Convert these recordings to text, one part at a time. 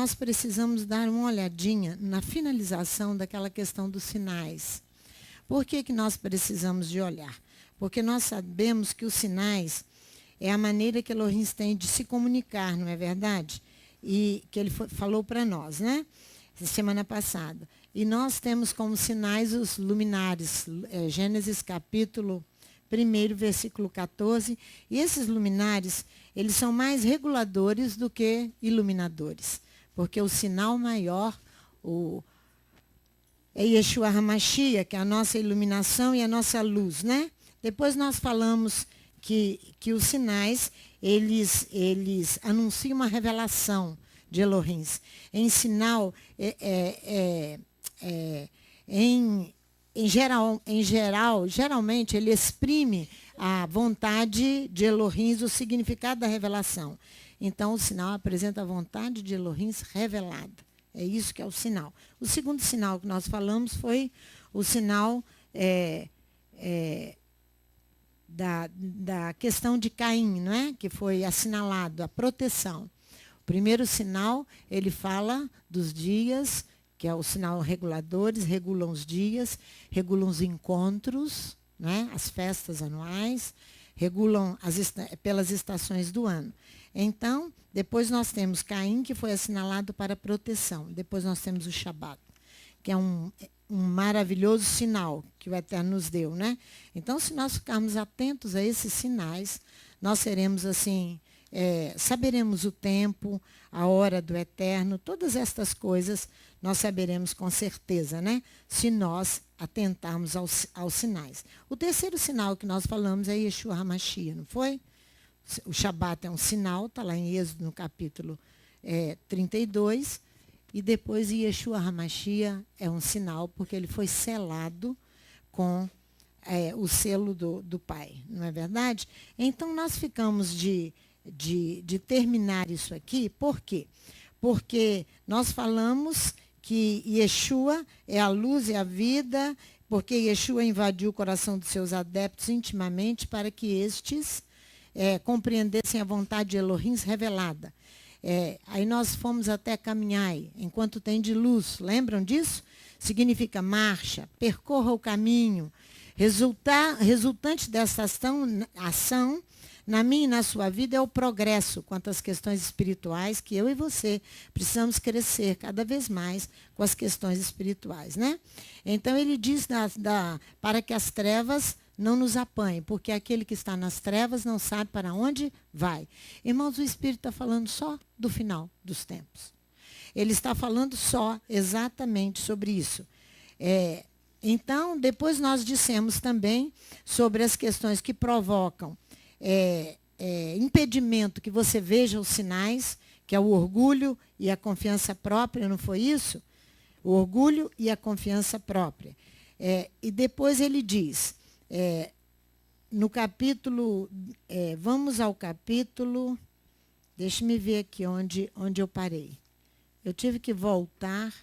nós precisamos dar uma olhadinha na finalização daquela questão dos sinais. Por que nós precisamos de olhar? Porque nós sabemos que os sinais é a maneira que Elohim tem de se comunicar, não é verdade? E que ele falou para nós, né? Semana passada. E nós temos como sinais os luminares, Gênesis capítulo 1, versículo 14. E esses luminares, eles são mais reguladores do que iluminadores. Porque o sinal maior, é Yeshua HaMashiach, que é a nossa iluminação e a nossa luz, né? Depois nós falamos que os sinais, eles anunciam uma revelação de Elohim. Em sinal, geralmente, ele exprime a vontade de Elohim, o significado da revelação. Então, o sinal apresenta a vontade de Elohim revelada. É isso que é o sinal. O segundo sinal que nós falamos foi o sinal da questão de Caim, não é? Que foi assinalado, a proteção. O primeiro sinal, ele fala dos dias, que é o sinal reguladores, regulam os dias, regulam os encontros, né? As festas anuais, regulam pelas estações do ano. Então, depois nós temos Caim, que foi assinalado para proteção. Depois nós temos o Shabat, que é um maravilhoso sinal que o Eterno nos deu, né? Então, se nós ficarmos atentos a esses sinais, nós seremos assim, saberemos o tempo, a hora do Eterno, todas estas coisas nós saberemos com certeza, né? Se nós atentarmos aos sinais. O terceiro sinal que nós falamos é Yeshua HaMashiach, não foi? O Shabat é um sinal, está lá em Êxodo, no capítulo 32, e depois Yeshua HaMashiach é um sinal, porque ele foi selado com o selo do Pai, não é verdade? Então, nós ficamos de terminar isso aqui, por quê? Porque nós falamos que Yeshua é a luz e a vida, porque Yeshua invadiu o coração dos seus adeptos intimamente para que estes compreendessem a vontade de Elohim revelada. Aí nós fomos até caminhai, enquanto tem de luz, lembram disso? Significa marcha, percorra o caminho. Resultante dessa ação, na minha e na sua vida, é o progresso quanto às questões espirituais, que eu e você precisamos crescer cada vez mais com as questões espirituais, né? Então, ele diz para que as trevas não nos apanhem, porque aquele que está nas trevas não sabe para onde vai. Irmãos, o Espírito está falando só do final dos tempos. Ele está falando só exatamente sobre isso. Então, depois nós dissemos também sobre as questões que provocam impedimento que você veja os sinais, que é o orgulho e a confiança própria, não foi isso? O orgulho e a confiança própria. E depois ele diz, no capítulo, vamos ao capítulo, deixe-me ver aqui onde eu parei. Eu tive que voltar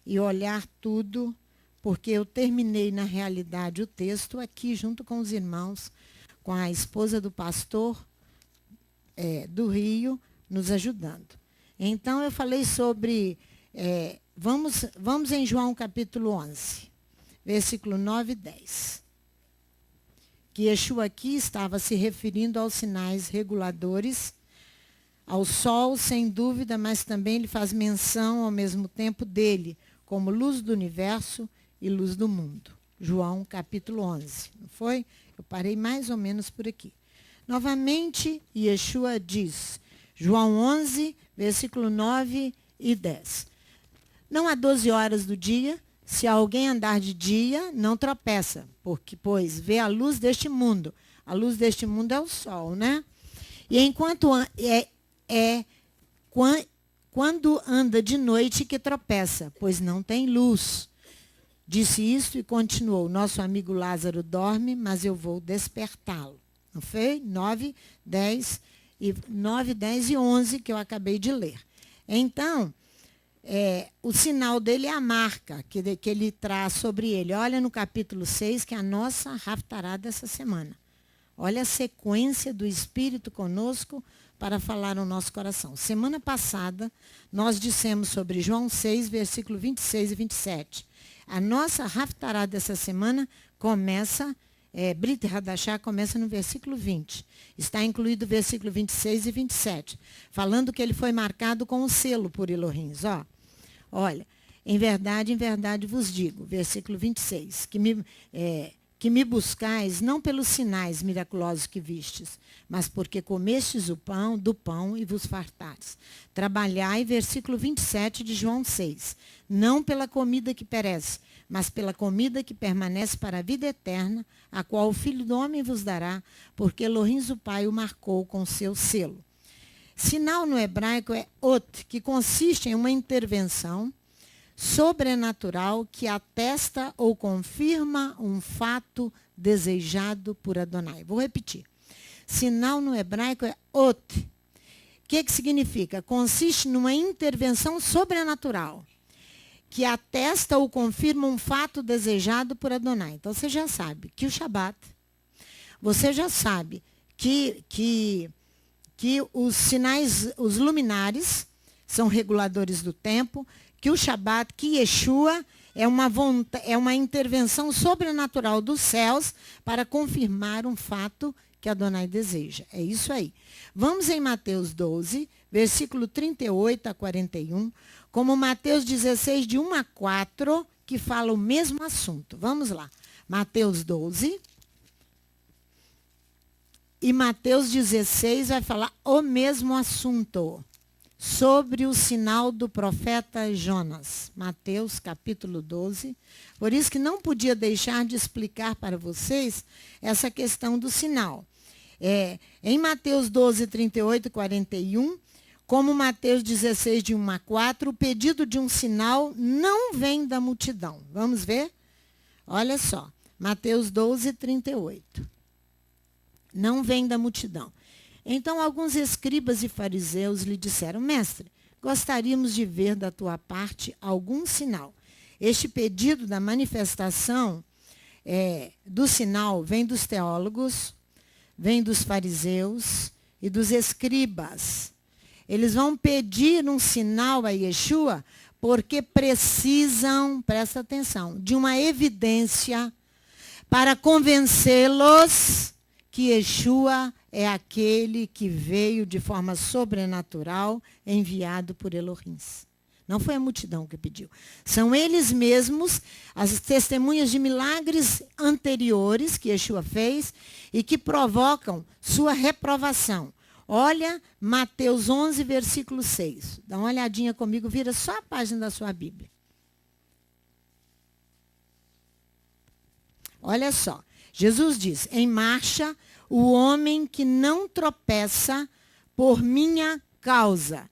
e olhar tudo, porque eu terminei, na realidade, o texto aqui, junto com os irmãos, com a esposa do pastor do Rio, nos ajudando. Então, eu falei sobre, vamos em João capítulo 11, versículo 9 e 10. Que Yeshua aqui estava se referindo aos sinais reguladores, ao sol, sem dúvida, mas também ele faz menção ao mesmo tempo dele, como luz do universo e luz do mundo. João capítulo 11, não foi? Eu parei mais ou menos por aqui. Novamente, Yeshua diz, João 11, versículo 9 e 10. Não há 12 horas do dia, se alguém andar de dia, não tropeça, pois vê a luz deste mundo. A luz deste mundo é o sol, né? E enquanto quando anda de noite que tropeça, pois não tem luz. Disse isso e continuou, nosso amigo Lázaro dorme, mas eu vou despertá-lo. Não foi? 9, 10 e 11 que eu acabei de ler. Então, o sinal dele é a marca que ele traz sobre ele. Olha no capítulo 6, que é a nossa Haftará dessa semana. Olha a sequência do Espírito conosco para falar no nosso coração. Semana passada, nós dissemos sobre João 6, versículo 26 e 27. A nossa Haftará dessa semana começa, Brit Hadashah começa no versículo 20. Está incluído o versículo 26 e 27, falando que ele foi marcado com o selo por Elohim. Olha, em verdade vos digo, versículo 26, que me buscais não pelos sinais miraculosos que vistes, mas porque comestes do pão e vos fartares. Trabalhai, versículo 27 de João 6, não pela comida que perece, mas pela comida que permanece para a vida eterna, a qual o Filho do Homem vos dará, porque Elohim o Pai o marcou com seu selo. Sinal no hebraico é ot, que consiste em uma intervenção sobrenatural que atesta ou confirma um fato desejado por Adonai. Vou repetir. Sinal no hebraico é ot. O que significa? Consiste numa intervenção sobrenatural que atesta ou confirma um fato desejado por Adonai. Então, você já sabe que o Shabat, você já sabe que os sinais, os luminares, são reguladores do tempo, que o Shabat, que Yeshua é uma intervenção sobrenatural dos céus para confirmar um fato que Adonai deseja. É isso aí. Vamos em Mateus 12, versículo 38 a 41, como Mateus 16, de 1 a 4, que fala o mesmo assunto. Vamos lá. Mateus 12 e Mateus 16 vai falar o mesmo assunto. Sobre o sinal do profeta Jonas. Mateus, capítulo 12. Por isso que não podia deixar de explicar para vocês essa questão do sinal. Em Mateus 12, 38 e 41, como Mateus 16, de 1 a 4, o pedido de um sinal não vem da multidão. Vamos ver? Olha só. Mateus 12, 38. Não vem da multidão. Então, alguns escribas e fariseus lhe disseram, mestre, gostaríamos de ver da tua parte algum sinal. Este pedido da manifestação do sinal vem dos teólogos, vem dos fariseus e dos escribas. Eles vão pedir um sinal a Yeshua porque precisam, presta atenção, de uma evidência para convencê-los que Yeshua é aquele que veio de forma sobrenatural, enviado por Elohim. Não foi a multidão que pediu. São eles mesmos, as testemunhas de milagres anteriores que Yeshua fez e que provocam sua reprovação. Olha Mateus 11, versículo 6. Dá uma olhadinha comigo, vira só a página da sua Bíblia. Olha só. Jesus diz, em marcha o homem que não tropeça por minha causa.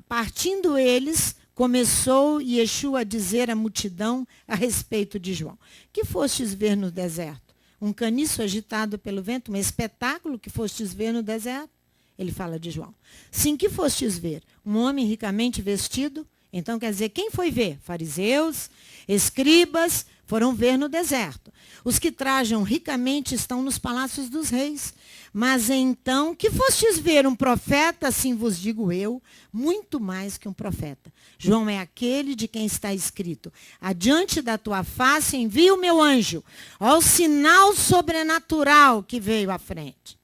Partindo eles, começou Yeshua a dizer à multidão a respeito de João. Que fostes ver no deserto? Um caniço agitado pelo vento, um espetáculo que fostes ver no deserto? Ele fala de João. Sim, que fostes ver? Um homem ricamente vestido? Então, quer dizer, quem foi ver? Fariseus, escribas, foram ver no deserto. Os que trajam ricamente estão nos palácios dos reis. Mas então, que fostes ver um profeta, assim vos digo eu, muito mais que um profeta. João é aquele de quem está escrito, adiante da tua face envio o meu anjo, ao sinal sobrenatural que veio à frente,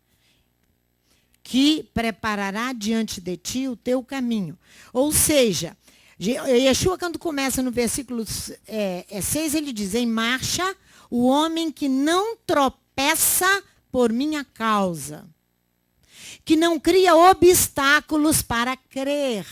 que preparará diante de ti o teu caminho. Ou seja, Yeshua, quando começa no versículo 6, ele diz, em marcha o homem que não tropeça por minha causa, que não cria obstáculos para crer,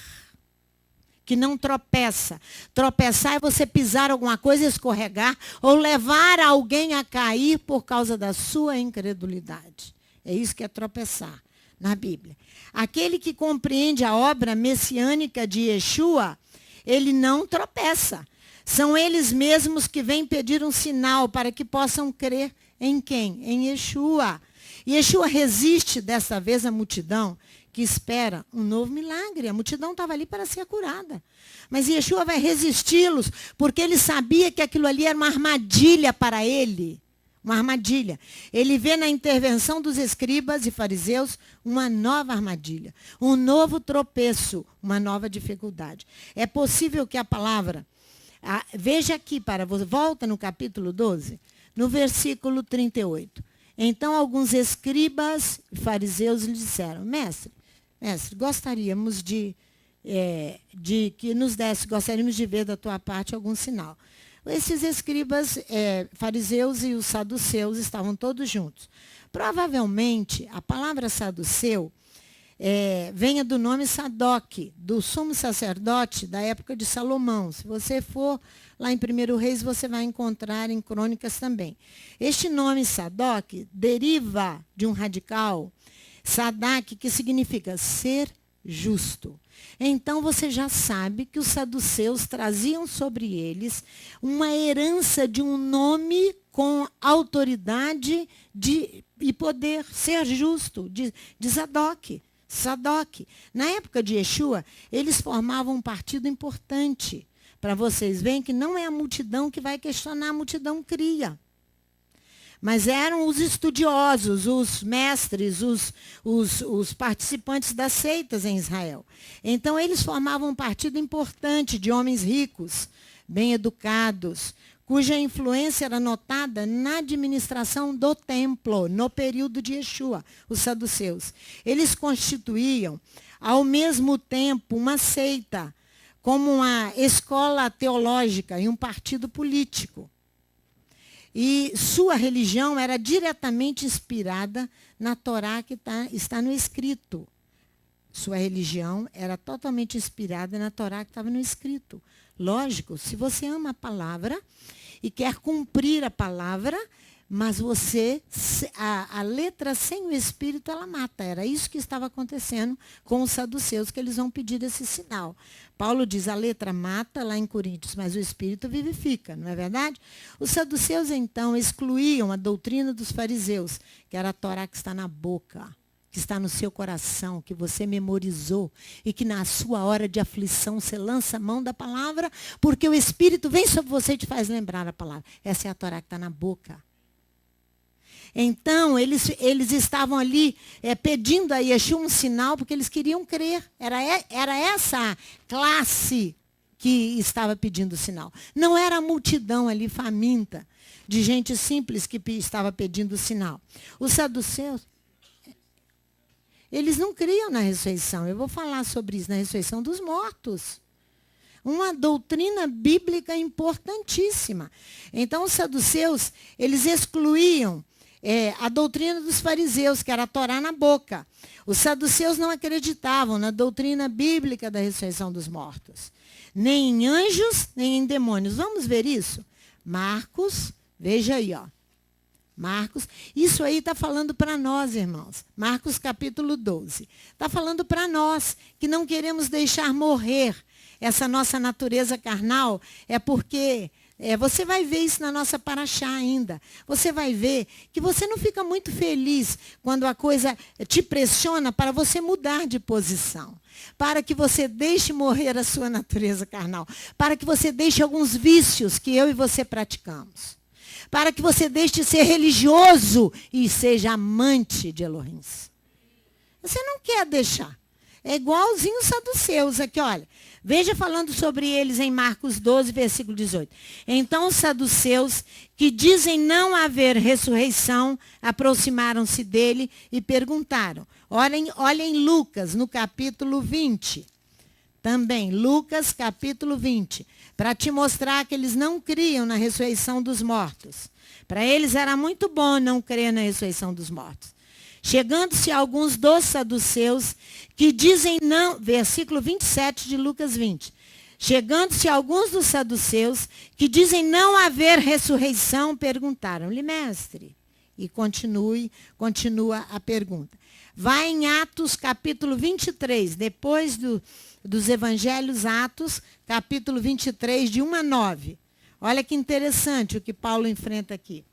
que não tropeça. Tropeçar é você pisar alguma coisa, escorregar, ou levar alguém a cair por causa da sua incredulidade. É isso que é tropeçar na Bíblia. Aquele que compreende a obra messiânica de Yeshua, ele não tropeça. São eles mesmos que vêm pedir um sinal para que possam crer em quem? Em Yeshua. Yeshua resiste dessa vez à multidão que espera um novo milagre. A multidão estava ali para ser curada. Mas Yeshua vai resisti-los porque ele sabia que aquilo ali era uma armadilha para ele. uma armadilha. Ele vê na intervenção dos escribas e fariseus uma nova armadilha, um novo tropeço, uma nova dificuldade. É possível que a palavra... veja aqui, volta no capítulo 12, no versículo 38. Então, alguns escribas e fariseus lhe disseram, mestre, gostaríamos de que nos desse, gostaríamos de ver da tua parte algum sinal. Esses escribas, fariseus e os saduceus estavam todos juntos. Provavelmente, a palavra saduceu venha do nome Sadoc, do sumo sacerdote da época de Salomão. Se você for lá em 1 Reis, você vai encontrar em Crônicas também. Este nome Sadoc deriva de um radical, Sadak, que significa ser justo. Então você já sabe que os saduceus traziam sobre eles uma herança de um nome com autoridade e poder, ser justo, de Sadoc. Na época de Yeshua, eles formavam um partido importante. Para vocês verem que não é a multidão que vai questionar, a multidão cria. Mas eram os estudiosos, os mestres, os participantes das seitas em Israel. Então, eles formavam um partido importante de homens ricos, bem educados, cuja influência era notada na administração do templo, no período de Yeshua, os saduceus. Eles constituíam, ao mesmo tempo, uma seita, como uma escola teológica e um partido político. E sua religião era diretamente inspirada na Torá que está no escrito. Sua religião era totalmente inspirada na Torá que estava no escrito. Lógico, se você ama a palavra e quer cumprir a palavra, mas a letra sem o espírito, ela mata. Era isso que estava acontecendo com os saduceus, que eles vão pedir esse sinal. Paulo diz, a letra mata lá em Coríntios, mas o espírito vivifica, não é verdade? Os saduceus, então, excluíam a doutrina dos fariseus, que era a Torá que está na boca, que está no seu coração, que você memorizou, e que na sua hora de aflição você lança a mão da palavra, porque o espírito vem sobre você e te faz lembrar a palavra. Essa é a Torá que está na boca. Então, eles estavam ali pedindo a Yeshua um sinal, porque eles queriam crer. Era essa classe que estava pedindo o sinal. Não era a multidão ali faminta, de gente simples que estava pedindo o sinal. Os saduceus, eles não criam na ressurreição. Eu vou falar sobre isso, na ressurreição dos mortos. Uma doutrina bíblica importantíssima. Então, os saduceus, eles excluíam a doutrina dos fariseus, que era a Torá na boca. Os saduceus não acreditavam na doutrina bíblica da ressurreição dos mortos. Nem em anjos, nem em demônios. Vamos ver isso? Marcos, veja aí, ó. Marcos, isso aí está falando para nós, irmãos. Marcos capítulo 12. Está falando para nós que não queremos deixar morrer essa nossa natureza carnal, porque... você vai ver isso na nossa paraxá ainda. Você vai ver que você não fica muito feliz quando a coisa te pressiona para você mudar de posição. Para que você deixe morrer a sua natureza carnal. Para que você deixe alguns vícios que eu e você praticamos. Para que você deixe de ser religioso e seja amante de Elohim. Você não quer deixar. É igualzinho os saduceus aqui, olha. Veja falando sobre eles em Marcos 12, versículo 18. Então os saduceus, que dizem não haver ressurreição, aproximaram-se dele e perguntaram. Olhem Lucas, no capítulo 20. Também, Lucas, capítulo 20. Para te mostrar que eles não criam na ressurreição dos mortos. Para eles era muito bom não crer na ressurreição dos mortos. Chegando-se alguns dos saduceus que dizem não, versículo 27 de Lucas 20. Chegando-se alguns dos saduceus que dizem não haver ressurreição, perguntaram-lhe, mestre. E continua a pergunta. Vai em Atos capítulo 23, depois dos evangelhos Atos, capítulo 23, de 1 a 9. Olha que interessante o que Paulo enfrenta aqui.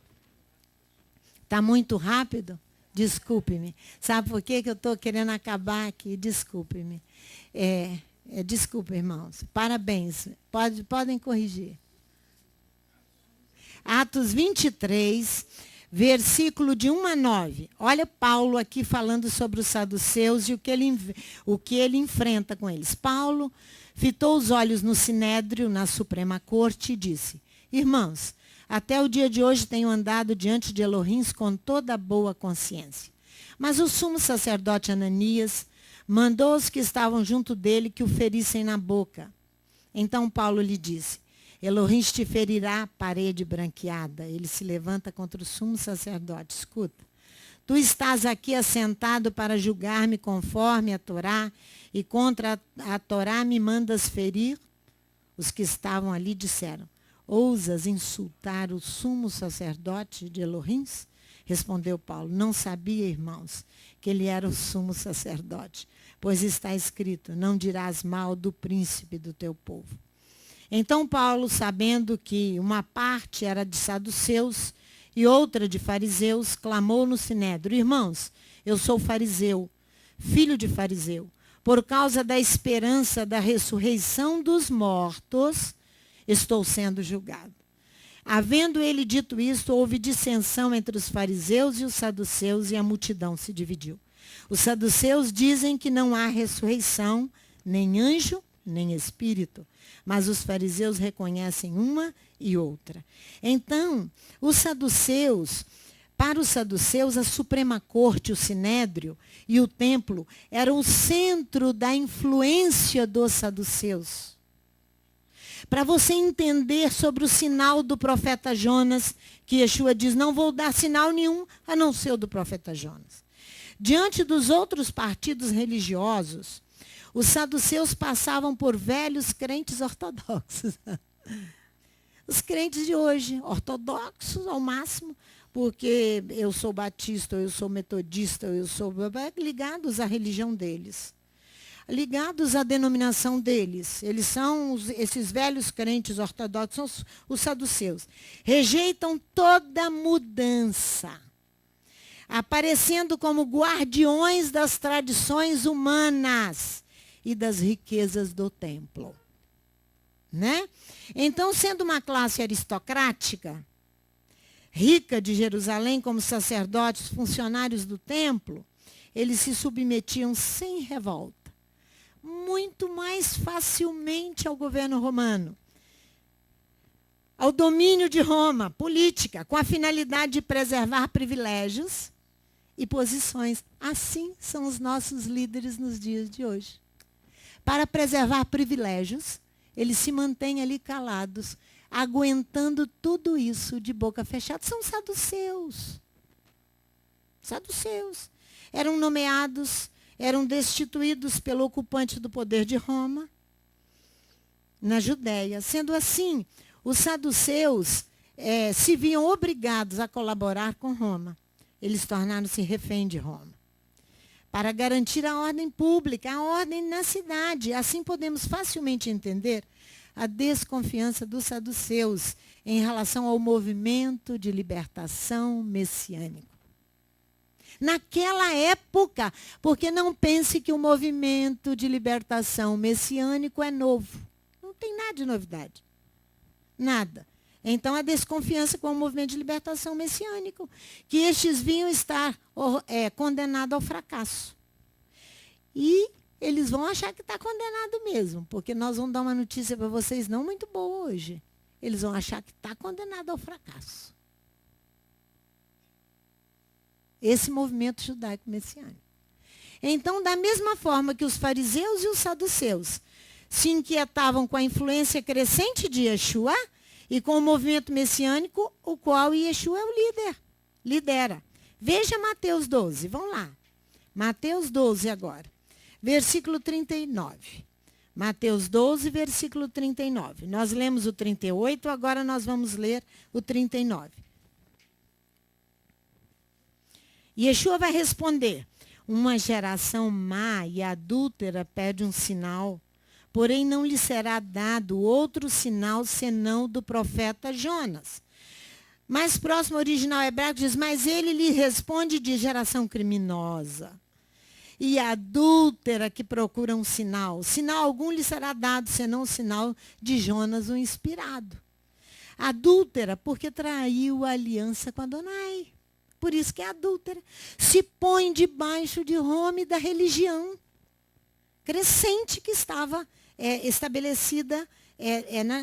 Está muito rápido? Desculpe-me. Sabe por que eu estou querendo acabar aqui? Desculpe-me. Desculpe, irmãos. Parabéns. Podem corrigir. Atos 23, versículo de 1 a 9. Olha Paulo aqui falando sobre os saduceus e o que ele enfrenta com eles. Paulo fitou os olhos no Sinédrio, na Suprema Corte, e disse: irmãos, até o dia de hoje tenho andado diante de Elohim com toda boa consciência. Mas o sumo sacerdote Ananias mandou os que estavam junto dele que o ferissem na boca. Então Paulo lhe disse: Elohim te ferirá, parede branqueada. Ele se levanta contra o sumo sacerdote. Escuta. Tu estás aqui assentado para julgar-me conforme a Torá, e contra a Torá me mandas ferir? Os que estavam ali disseram: ousas insultar o sumo sacerdote de Elohim? Respondeu Paulo: não sabia, irmãos, que ele era o sumo sacerdote, pois está escrito: não dirás mal do príncipe do teu povo. Então Paulo, sabendo que uma parte era de saduceus e outra de fariseus, clamou no Sinédrio: irmãos, eu sou fariseu, filho de fariseu. Por causa da esperança da ressurreição dos mortos, estou sendo julgado. Havendo ele dito isto, houve dissensão entre os fariseus e os saduceus, e a multidão se dividiu. Os saduceus dizem que não há ressurreição, nem anjo, nem espírito. Mas os fariseus reconhecem uma e outra. Então, para os saduceus, a Suprema Corte, o Sinédrio e o templo eram o centro da influência dos saduceus. Para você entender sobre o sinal do profeta Jonas, que Yeshua diz: não vou dar sinal nenhum a não ser o do profeta Jonas. Diante dos outros partidos religiosos, os saduceus passavam por velhos crentes ortodoxos. Os crentes de hoje, ortodoxos ao máximo, porque eu sou batista, ou eu sou metodista, ou eu sou ligados à religião deles. Ligados à denominação deles. Eles são esses velhos crentes ortodoxos, são os saduceus. Rejeitam toda mudança, aparecendo como guardiões das tradições humanas e das riquezas do templo. Né? Então, sendo uma classe aristocrática, rica de Jerusalém, como sacerdotes, funcionários do templo, eles se submetiam sem revolta, muito mais facilmente ao governo romano, ao domínio de Roma, política, com a finalidade de preservar privilégios e posições. Assim são os nossos líderes nos dias de hoje. Para preservar privilégios, eles se mantêm ali calados, aguentando tudo isso de boca fechada. São saduceus. Saduceus. Eram nomeados, eram destituídos pelo ocupante do poder de Roma, na Judéia. Sendo assim, os saduceus se viam obrigados a colaborar com Roma. Eles tornaram-se refém de Roma, para garantir a ordem pública, a ordem na cidade. Assim podemos facilmente entender a desconfiança dos saduceus em relação ao movimento de libertação messiânico. Naquela época, porque não pense que o movimento de libertação messiânico é novo. Não tem nada de novidade. Nada. Então, a desconfiança com o movimento de libertação messiânico, que estes vinham estar condenados ao fracasso. E eles vão achar que está condenado mesmo, porque nós vamos dar uma notícia para vocês não muito boa hoje. Eles vão achar que está condenado ao fracasso. Esse movimento judaico messiânico. Então, da mesma forma que os fariseus e os saduceus se inquietavam com a influência crescente de Yeshua e com o movimento messiânico, o qual Yeshua é o líder, lidera. Veja Mateus 12, vamos lá. Mateus 12 agora, versículo 39. Mateus 12, versículo 39. Nós lemos o 38, agora nós vamos ler o 39. Yeshua vai responder: uma geração má e adúltera pede um sinal, porém não lhe será dado outro sinal senão do profeta Jonas. Mais próximo ao original hebraico diz: mas ele lhe responde de geração criminosa e adúltera que procura um sinal. Sinal algum lhe será dado, senão o sinal de Jonas, o inspirado. Adúltera porque traiu a aliança com Adonai. por isso que é adúltera. Se põe debaixo de Roma e da religião crescente que estava estabelecida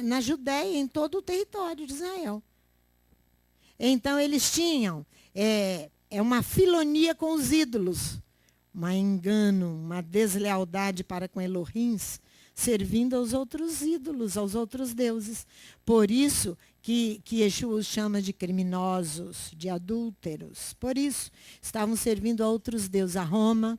na Judéia, em todo o território de Israel. Então, eles tinham uma filonia com os ídolos, um engano, uma deslealdade para com Elohims, servindo aos outros ídolos, aos outros deuses. Por isso que Yeshua os chama de criminosos, de adúlteros. Por isso, estavam servindo a outros deuses, a Roma,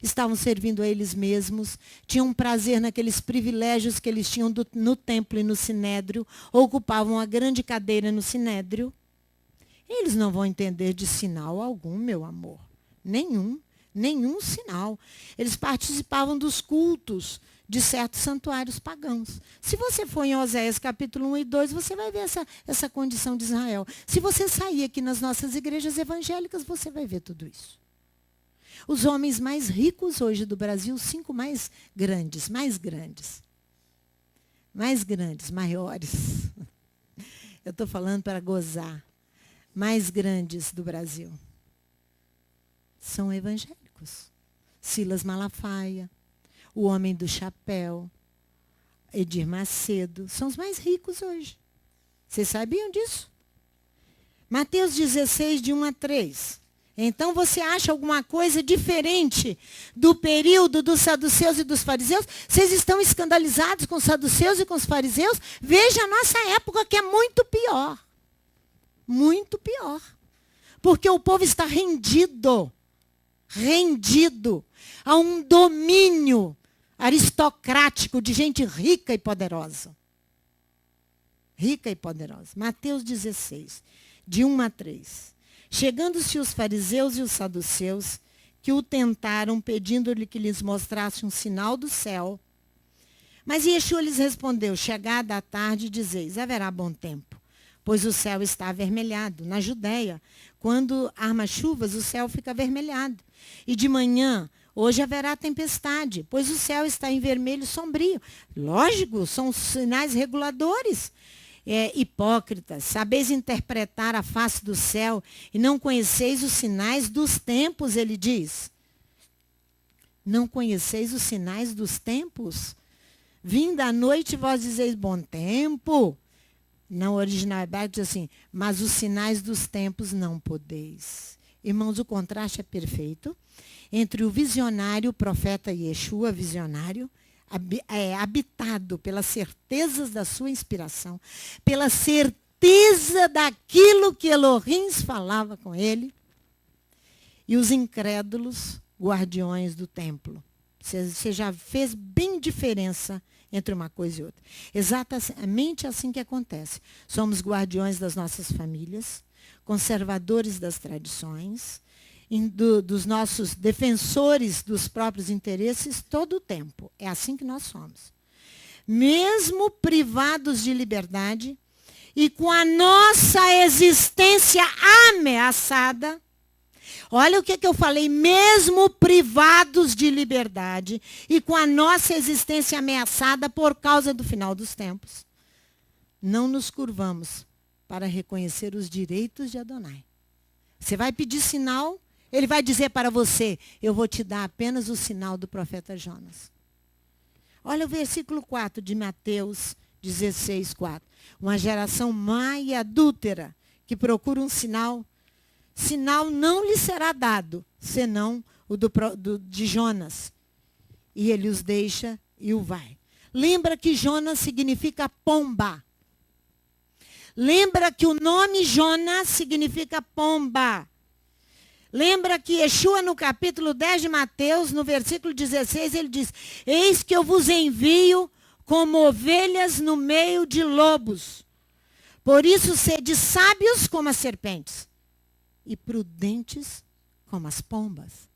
estavam servindo a eles mesmos, tinham prazer naqueles privilégios que eles tinham no templo e no sinédrio, ocupavam a grande cadeira no sinédrio. Eles não vão entender de sinal algum, meu amor. Nenhum sinal. Eles participavam dos cultos de certos santuários pagãos. Se você for em Oséias capítulo 1 e 2, você vai ver essa condição de Israel. Se você sair aqui nas nossas igrejas evangélicas, você vai ver tudo isso. Os homens mais ricos hoje do Brasil, 5 mais grandes, maiores. Eu estou falando para gozar. Mais grandes do Brasil. São evangélicos. Silas Malafaia, o Homem do Chapéu, Edir Macedo, são os mais ricos hoje. Vocês sabiam disso? Mateus 16, de 1 a 3. Então você acha alguma coisa diferente do período dos saduceus e dos fariseus? Vocês estão escandalizados com os saduceus e com os fariseus? Veja a nossa época, que é muito pior. Muito pior. Porque o povo está rendido a um domínio aristocrático de gente rica e poderosa. Mateus 16, de 1 a 3. Chegando-se os fariseus e os saduceus, que o tentaram, pedindo-lhe que lhes mostrasse um sinal do céu. Mas Yeshua lhes respondeu: chegada a tarde, dizeis, haverá bom tempo, pois o céu está avermelhado. Na Judéia, quando arma chuvas, o céu fica avermelhado. E de manhã, hoje haverá tempestade, pois o céu está em vermelho sombrio. Lógico, são sinais reguladores. Hipócritas, sabeis interpretar a face do céu e não conheceis os sinais dos tempos, ele diz. Não conheceis os sinais dos tempos? Vinda a noite, vós dizeis bom tempo. Na original hebraico diz assim, mas os sinais dos tempos não podeis. Irmãos, o contraste é perfeito entre o visionário, o profeta Yeshua, visionário, habitado pelas certezas da sua inspiração, pela certeza daquilo que Elohims falava com ele, e os incrédulos, guardiões do templo. Você já fez bem diferença entre uma coisa e outra. Exatamente assim que acontece. Somos guardiões das nossas famílias, conservadores das tradições, dos nossos defensores dos próprios interesses todo o tempo. É assim que nós somos. Mesmo privados de liberdade e com a nossa existência ameaçada, olha o que eu falei, mesmo privados de liberdade e com a nossa existência ameaçada por causa do final dos tempos, não nos curvamos para reconhecer os direitos de Adonai. Você vai pedir sinal, ele vai dizer para você, eu vou te dar apenas o sinal do profeta Jonas. Olha o versículo 4 de Mateus 16, 4. Uma geração má e adúltera que procura um sinal não lhe será dado, senão o de Jonas. E ele os deixa e o vai. Lembra que Jonas significa pomba. Lembra que o nome Jonas significa pomba. Lembra que Yeshua, no capítulo 10 de Mateus, no versículo 16, ele diz, eis que eu vos envio como ovelhas no meio de lobos. Por isso, sede sábios como as serpentes e prudentes como as pombas.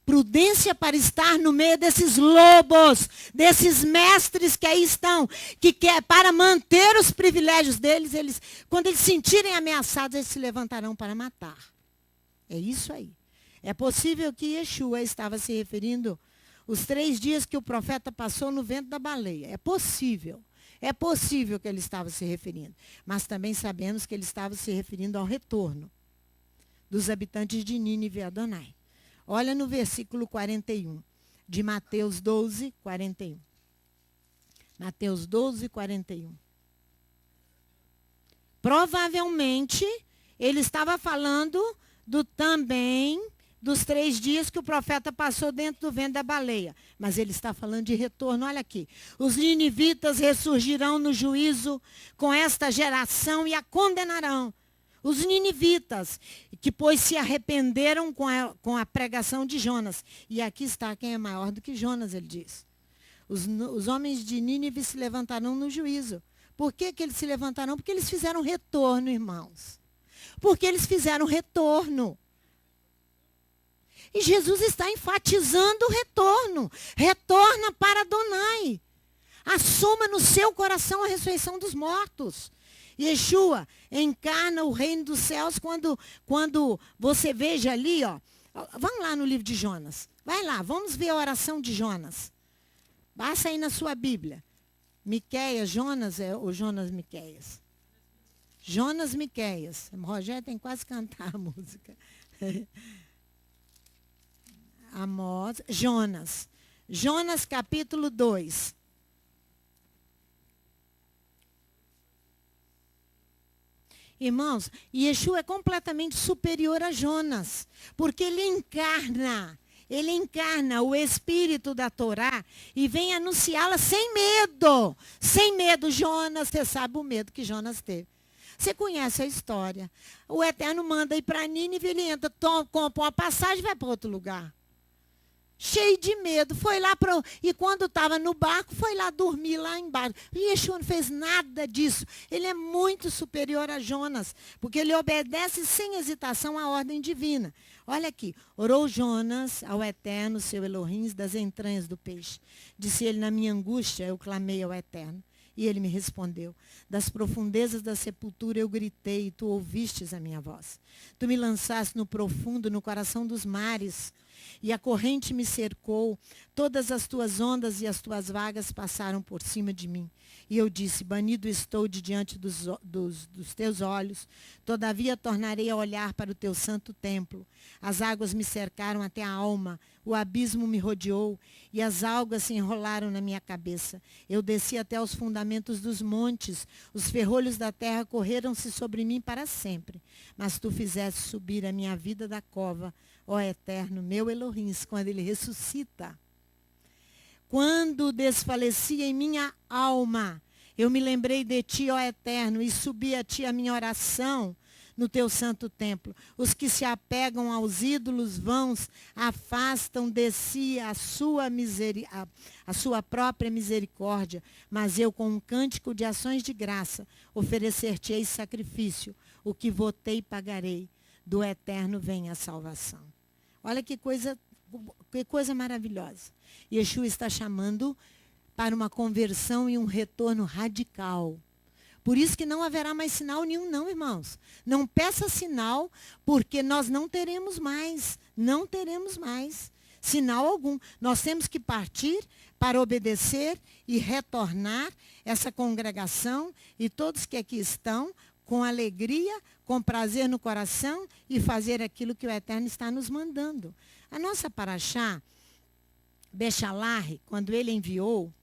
Prudência para estar no meio desses lobos, desses mestres que aí estão, que quer para manter os privilégios deles, quando eles se sentirem ameaçados, eles se levantarão para matar. É isso aí. É possível que Yeshua estava se referindo os 3 dias que o profeta passou no ventre da baleia. É possível. É possível que ele estava se referindo. Mas também sabemos que ele estava se referindo ao retorno dos habitantes de Nínive e Adonai. Olha no versículo 41, de Mateus 12, 41. Mateus 12, 41. Provavelmente, ele estava falando também dos 3 dias que o profeta passou dentro do ventre da baleia. Mas ele está falando de retorno. Olha aqui. Os ninivitas ressurgirão no juízo com esta geração e a condenarão. Os ninivitas, que pois se arrependeram com a pregação de Jonas. E aqui está quem é maior do que Jonas, ele diz. Os homens de Nínive se levantarão no juízo. Por que eles se levantarão? Porque eles fizeram retorno, irmãos. Porque eles fizeram retorno. E Jesus está enfatizando o retorno. Retorna para Adonai. Assuma no seu coração a ressurreição dos mortos. Yeshua encarna o reino dos céus quando você veja ali, ó. Vamos lá no livro de Jonas. Vai lá, vamos ver a oração de Jonas. Passa aí na sua Bíblia. Miqueias, Jonas ou Jonas Miqueias? Jonas Miqueias. Rogério tem quase que cantar a música. Amós, Jonas. Jonas capítulo 2. Irmãos, Yeshua é completamente superior a Jonas, porque ele encarna o espírito da Torá e vem anunciá-la sem medo. Sem medo, Jonas, você sabe o medo que Jonas teve. Você conhece a história. O Eterno manda ir para Nínive, ele entra, compra uma passagem e vai para outro lugar. Cheio de medo, foi lá e quando estava no barco, foi lá dormir lá embaixo. E Yeshua não fez nada disso. Ele é muito superior a Jonas, porque ele obedece sem hesitação à ordem divina. Olha aqui, orou Jonas ao Eterno, seu Elohim, das entranhas do peixe. Disse ele, na minha angústia, eu clamei ao Eterno. E ele me respondeu, das profundezas da sepultura eu gritei, e tu ouvistes a minha voz. Tu me lançaste no profundo, no coração dos mares, e a corrente me cercou, todas as tuas ondas e as tuas vagas passaram por cima de mim. E eu disse, banido estou de diante dos teus olhos, todavia tornarei a olhar para o teu santo templo. As águas me cercaram até a alma, o abismo me rodeou, e as algas se enrolaram na minha cabeça. Eu desci até os fundamentos dos montes, os ferrolhos da terra correram-se sobre mim para sempre. Mas tu fizeste subir a minha vida da cova, ó Eterno, meu Elohim, quando ele ressuscita. Quando desfalecia em minha alma, eu me lembrei de ti, ó Eterno, e subi a ti a minha oração no teu santo templo. Os que se apegam aos ídolos vãos afastam de si a sua própria misericórdia, mas eu com um cântico de ações de graça oferecer-te-ei sacrifício, o que votei pagarei, do Eterno vem a salvação. Olha que coisa maravilhosa. Yeshua está chamando para uma conversão e um retorno radical. Por isso que não haverá mais sinal nenhum, não, irmãos. Não peça sinal, porque nós não teremos mais. Não teremos mais sinal algum. Nós temos que partir para obedecer e retornar essa congregação e todos que aqui estão com alegria, com prazer no coração e fazer aquilo que o Eterno está nos mandando. A nossa paraxá, Bechalarre, quando ele enviou,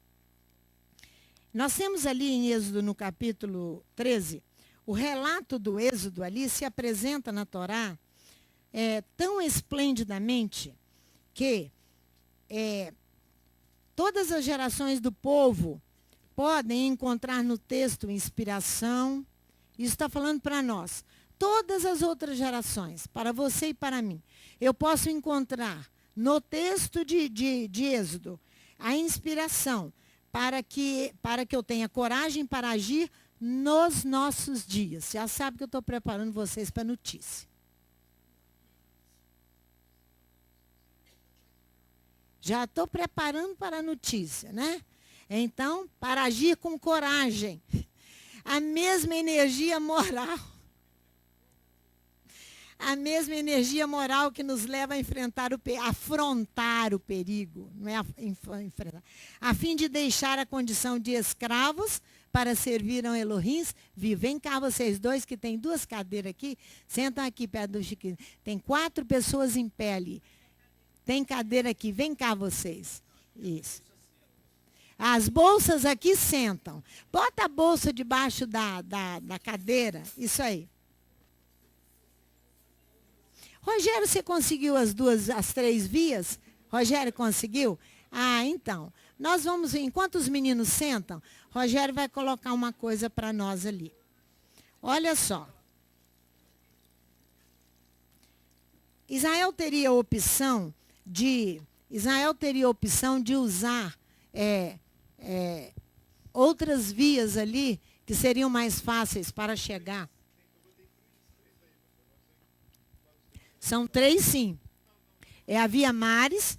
nós temos ali em Êxodo, no capítulo 13, o relato do Êxodo ali se apresenta na Torá tão esplendidamente que todas as gerações do povo podem encontrar no texto inspiração. Isso está falando para nós. Todas as outras gerações, para você e para mim, eu posso encontrar no texto de Êxodo a inspiração para que eu tenha coragem para agir nos nossos dias. Já sabe que eu estou preparando vocês para a notícia. Já estou preparando para a notícia, né? Então, para agir com coragem. A mesma energia moral. a mesma energia moral que nos leva a enfrentar afrontar o perigo, não é enfrentar, a fim de deixar a condição de escravos para servir ao Elohim vivo. Vem cá vocês dois, que tem 2 cadeiras aqui, sentam aqui perto do Chiquinho. Tem 4 pessoas em pé ali. Tem cadeira aqui, vem cá vocês. Isso. As bolsas aqui sentam. Bota a bolsa debaixo da cadeira, isso aí. Rogério, você conseguiu as 3 vias? Rogério conseguiu? Ah, então. Nós vamos, enquanto os meninos sentam, Rogério vai colocar uma coisa para nós ali. Olha só. Israel teria a opção de usar outras vias ali que seriam mais fáceis para chegar. São 3, sim. É a Via Mares.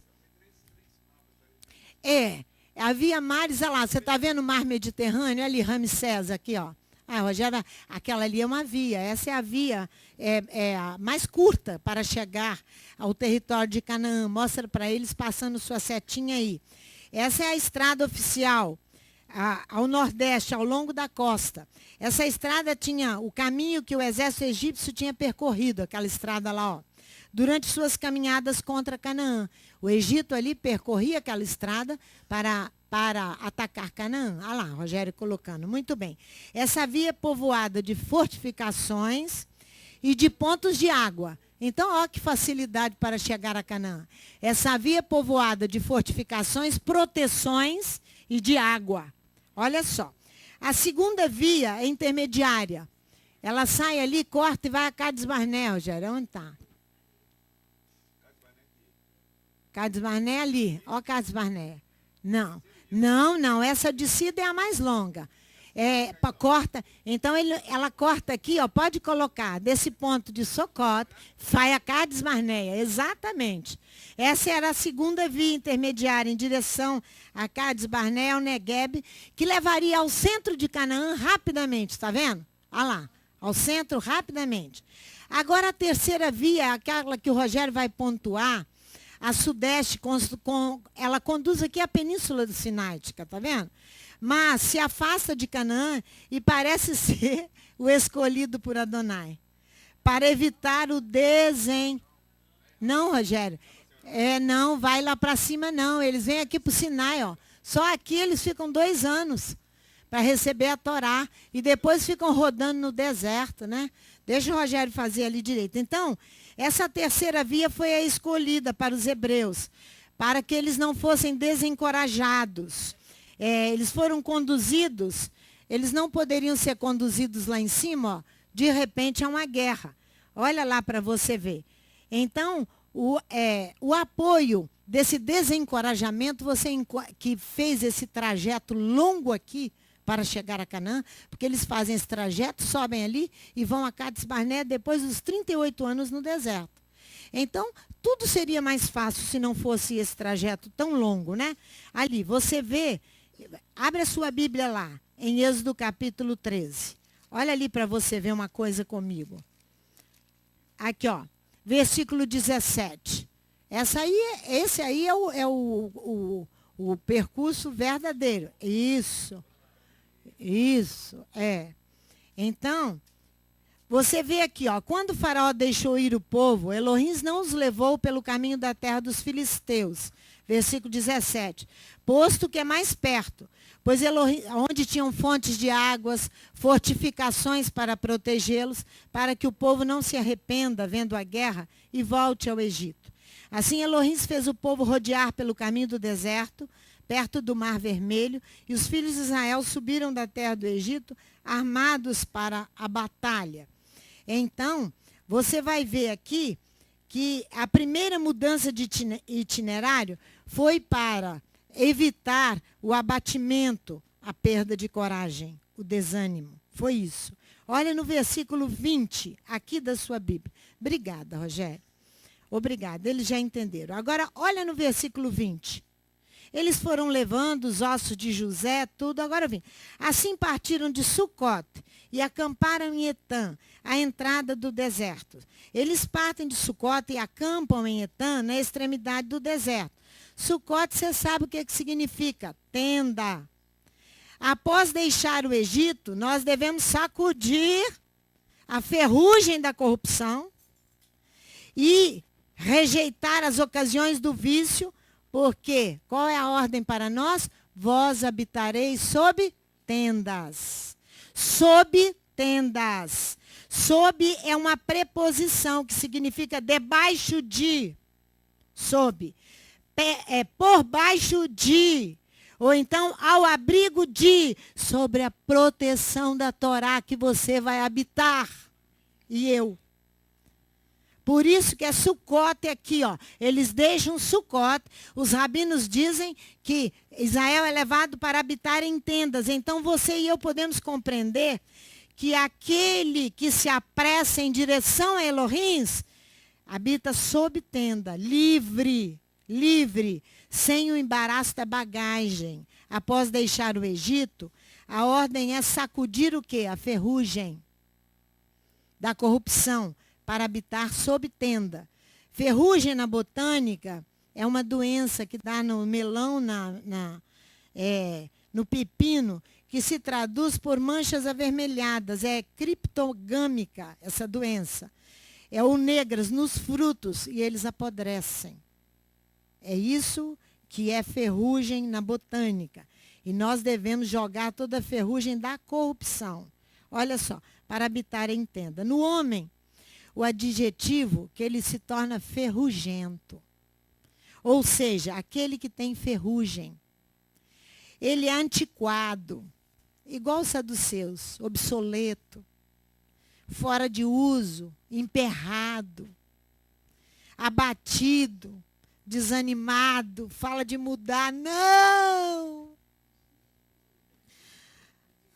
A Via Mares, olha lá, você está vendo o Mar Mediterrâneo? Ali, Ramsés, aqui, ó. Ah, Rogério, aquela ali é uma via. Essa é a via a mais curta para chegar ao território de Canaã. Mostra para eles passando sua setinha aí. Essa é a estrada oficial ao nordeste, ao longo da costa. Essa estrada tinha o caminho que o exército egípcio tinha percorrido, aquela estrada lá, ó, durante suas caminhadas contra Canaã. O Egito ali percorria aquela estrada para atacar Canaã. Olha lá, Rogério colocando. Muito bem. Essa via é povoada de fortificações e de pontos de água. Então, olha que facilidade para chegar a Canaã. Essa via é povoada de fortificações, proteções e de água. Olha só. A segunda via é intermediária. Ela sai ali, corta e vai a Cades Barnea, Rogério. Onde está? Cades Barnea ali. Ó, Cades Barnea. Não. Essa descida é a mais longa. Corta. Então, ela corta aqui, ó, pode colocar, desse ponto de Socote, vai a Cades Barnea. Exatamente. Essa era a segunda via intermediária em direção a Cades Barnea, ao Negueb, que levaria ao centro de Canaã rapidamente. Está vendo? Olha lá. Ao centro rapidamente. Agora, a terceira via, aquela que o Rogério vai pontuar, a sudeste, ela conduz aqui a Península do Sináitica, tá vendo? Mas se afasta de Canaã e parece ser o escolhido por Adonai. Para evitar o Não, Rogério. Não, vai lá para cima, não. Eles vêm aqui para o Sinai, ó. Só aqui eles ficam 2 anos para receber a Torá. E depois ficam rodando no deserto, né? Deixa o Rogério fazer ali direito. Então, essa terceira via foi a escolhida para os hebreus, para que eles não fossem desencorajados. Eles foram conduzidos, eles não poderiam ser conduzidos lá em cima, ó, de repente a uma guerra. Olha lá para você ver. Então, o apoio desse desencorajamento, você que fez esse trajeto longo aqui, para chegar a Canaã, porque eles fazem esse trajeto, sobem ali e vão a Cades Barnea depois dos 38 anos no deserto. Então, tudo seria mais fácil se não fosse esse trajeto tão longo, né? Ali, você vê, abre a sua Bíblia lá, em Êxodo capítulo 13. Olha ali para você ver uma coisa comigo. Aqui, ó, versículo 17. Esse aí é o percurso verdadeiro. Isso, Então, você vê aqui, ó, quando o faraó deixou ir o povo, Elohim não os levou pelo caminho da terra dos filisteus. Versículo 17. Posto que é mais perto, pois Elohim, onde tinham fontes de águas, fortificações para protegê-los, para que o povo não se arrependa vendo a guerra e volte ao Egito. Assim Elohim fez o povo rodear pelo caminho do deserto, perto do Mar Vermelho, e os filhos de Israel subiram da terra do Egito, armados para a batalha. Então, você vai ver aqui que a primeira mudança de itinerário foi para evitar o abatimento, a perda de coragem, o desânimo. Foi isso. Olha no versículo 20, aqui da sua Bíblia. Obrigada, Rogério. Obrigada, eles já entenderam. Agora, olha no versículo 20. Eles foram levando os ossos de José, tudo. Agora vem. Assim partiram de Sucote e acamparam em Etã, à entrada do deserto. Eles partem de Sucote e acampam em Etã, na extremidade do deserto. Sucote, você sabe o que significa? Tenda. Após deixar o Egito, nós devemos sacudir a ferrugem da corrupção e rejeitar as ocasiões do vício, porque qual é a ordem para nós? Vós habitareis sob tendas. Sob tendas. Sob é uma preposição que significa debaixo de. Sob. É por baixo de. Ou então ao abrigo de. Sobre a proteção da Torá que você vai habitar. E eu. Por isso que é Sucote aqui, ó. Eles deixam Sucote. Os rabinos dizem que Israel é levado para habitar em tendas. Então você e eu podemos compreender que aquele que se apressa em direção a Elohim habita sob tenda, livre, sem o embaraço da bagagem. Após deixar o Egito, a ordem é sacudir o quê? A ferrugem da corrupção, para habitar sob tenda. Ferrugem na botânica é uma doença que dá no melão, no pepino, que se traduz por manchas avermelhadas. É criptogâmica essa doença. É ou negras nos frutos e eles apodrecem. É isso que é ferrugem na botânica. E nós devemos jogar toda a ferrugem da corrupção. Olha só, para habitar em tenda. No homem, o adjetivo que ele se torna ferrugento. Ou seja, aquele que tem ferrugem. Ele é antiquado, igual os saduceus, obsoleto, fora de uso, emperrado, abatido, desanimado, fala de mudar. Não!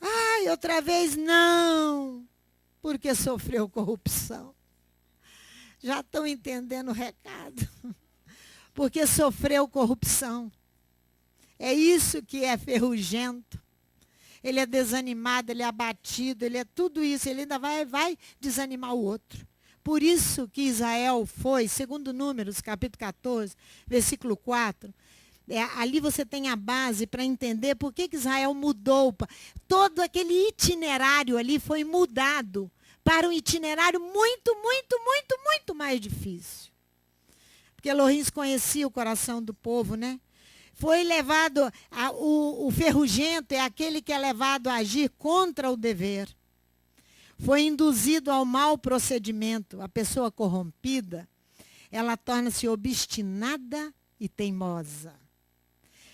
Ai, outra vez não! Porque sofreu corrupção. Já estão entendendo o recado? Porque sofreu corrupção. É isso que é ferrugento. Ele é desanimado, ele é abatido, ele é tudo isso. Ele ainda vai desanimar o outro. Por isso que Israel foi, segundo Números, capítulo 14, versículo 4, ali você tem a base para entender por que Israel mudou. Todo aquele itinerário ali foi mudado para um itinerário muito mais difícil. Porque Elohim conhecia o coração do povo, né? Foi levado, o ferrugento é aquele que é levado a agir contra o dever. Foi induzido ao mau procedimento. A pessoa corrompida, ela torna-se obstinada e teimosa.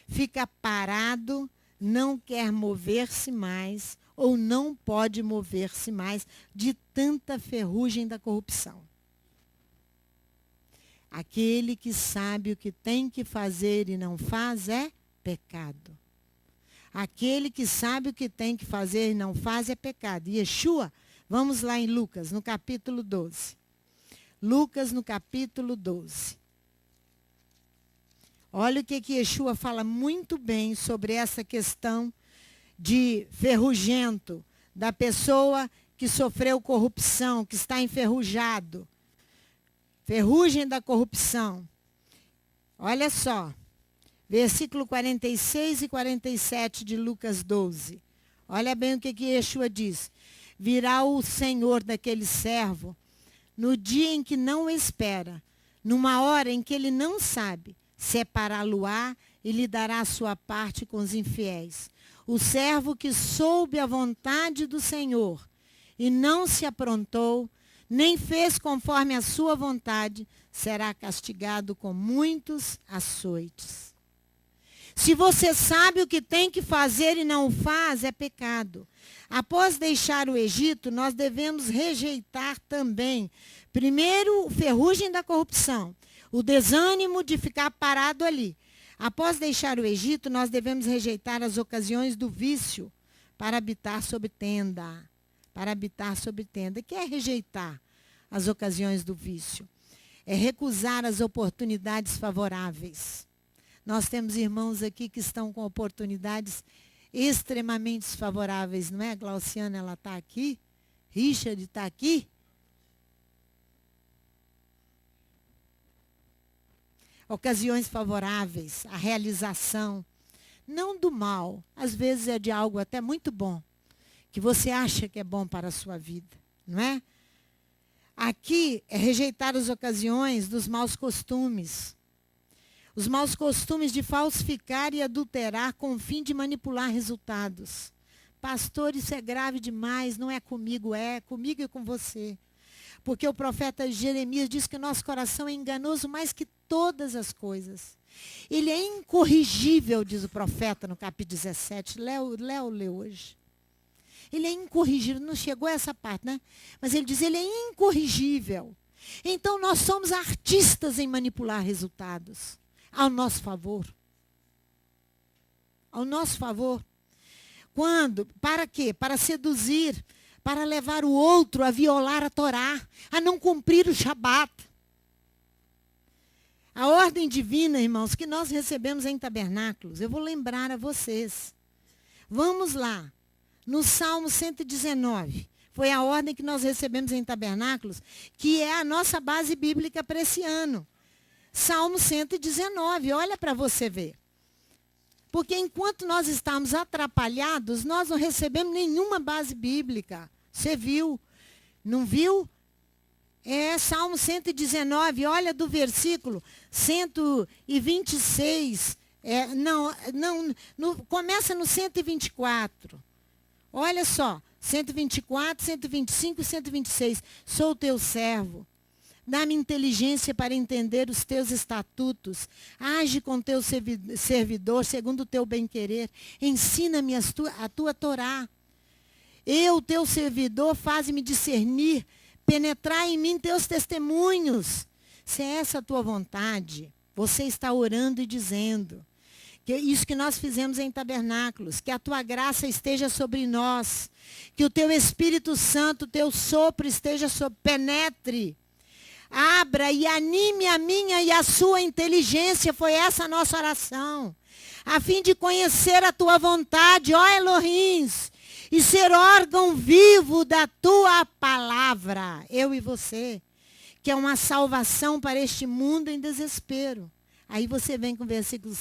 Fica parado, não quer mover-se mais, ou não pode mover-se mais de tanta ferrugem da corrupção. Aquele que sabe o que tem que fazer e não faz é pecado. Aquele que sabe o que tem que fazer e não faz é pecado. E Yeshua, vamos lá em Lucas, no capítulo 12. Lucas, no capítulo 12. Olha o que Yeshua fala muito bem sobre essa questão de ferrugento, da pessoa que sofreu corrupção, que está enferrujado. Ferrugem da corrupção. Olha só, versículo 46 e 47 de Lucas 12. Olha bem o que Yeshua diz. Virá o Senhor daquele servo no dia em que não o espera, numa hora em que ele não sabe, separá-lo-á e lhe dará a sua parte com os infiéis. O servo que soube a vontade do Senhor e não se aprontou, nem fez conforme a sua vontade, será castigado com muitos açoites. Se você sabe o que tem que fazer e não o faz, é pecado. Após deixar o Egito, nós devemos rejeitar também, primeiro, o ferrugem da corrupção, o desânimo de ficar parado ali. Após deixar o Egito, nós devemos rejeitar as ocasiões do vício para habitar sob tenda. Para habitar sob tenda. O que é rejeitar as ocasiões do vício? É recusar as oportunidades favoráveis. Nós temos irmãos aqui que estão com oportunidades extremamente favoráveis, não é? A Glauciana, ela está aqui. Richard está aqui. Ocasiões favoráveis, a realização, não do mal, às vezes é de algo até muito bom, que você acha que é bom para a sua vida, não é? Aqui é rejeitar as ocasiões dos maus costumes. Os maus costumes de falsificar e adulterar com o fim de manipular resultados. Pastor, isso é grave demais, não é comigo e com você. Porque o profeta Jeremias diz que o nosso coração é enganoso mais que todas as coisas. Ele é incorrigível, diz o profeta no capítulo 17. Léo leu hoje. Ele é incorrigível, não chegou a essa parte, né? Mas ele diz, ele é incorrigível. Então nós somos artistas em manipular resultados. Ao nosso favor. Ao nosso favor. Quando? Para quê? Para seduzir, para levar o outro a violar a Torá, a não cumprir o Shabat. A ordem divina, irmãos, que nós recebemos em tabernáculos, eu vou lembrar a vocês. Vamos lá, no Salmo 119, foi a ordem que nós recebemos em tabernáculos, que é a nossa base bíblica para esse ano. Salmo 119, olha para você ver. Porque enquanto nós estamos atrapalhados, nós não recebemos nenhuma base bíblica. Você viu? Não viu? É Salmo 119, olha do versículo 126. Começa no 124. Olha só, 124, 125 e 126. Sou teu servo. Dá-me inteligência para entender os teus estatutos. Age com teu servidor segundo o teu bem-querer. Ensina-me a tua Torá. Eu, teu servidor, faz-me discernir. Penetrar em mim teus testemunhos. Se é essa a tua vontade, você está orando e dizendo. Que isso que nós fizemos em tabernáculos. Que a tua graça esteja sobre nós. Que o teu Espírito Santo, teu sopro penetre. Abra e anime a minha e a sua inteligência. Foi essa a nossa oração. A fim de conhecer a tua vontade, ó Elohim, e ser órgão vivo da tua palavra. Eu e você. Que é uma salvação para este mundo em desespero. Aí você vem com o versículo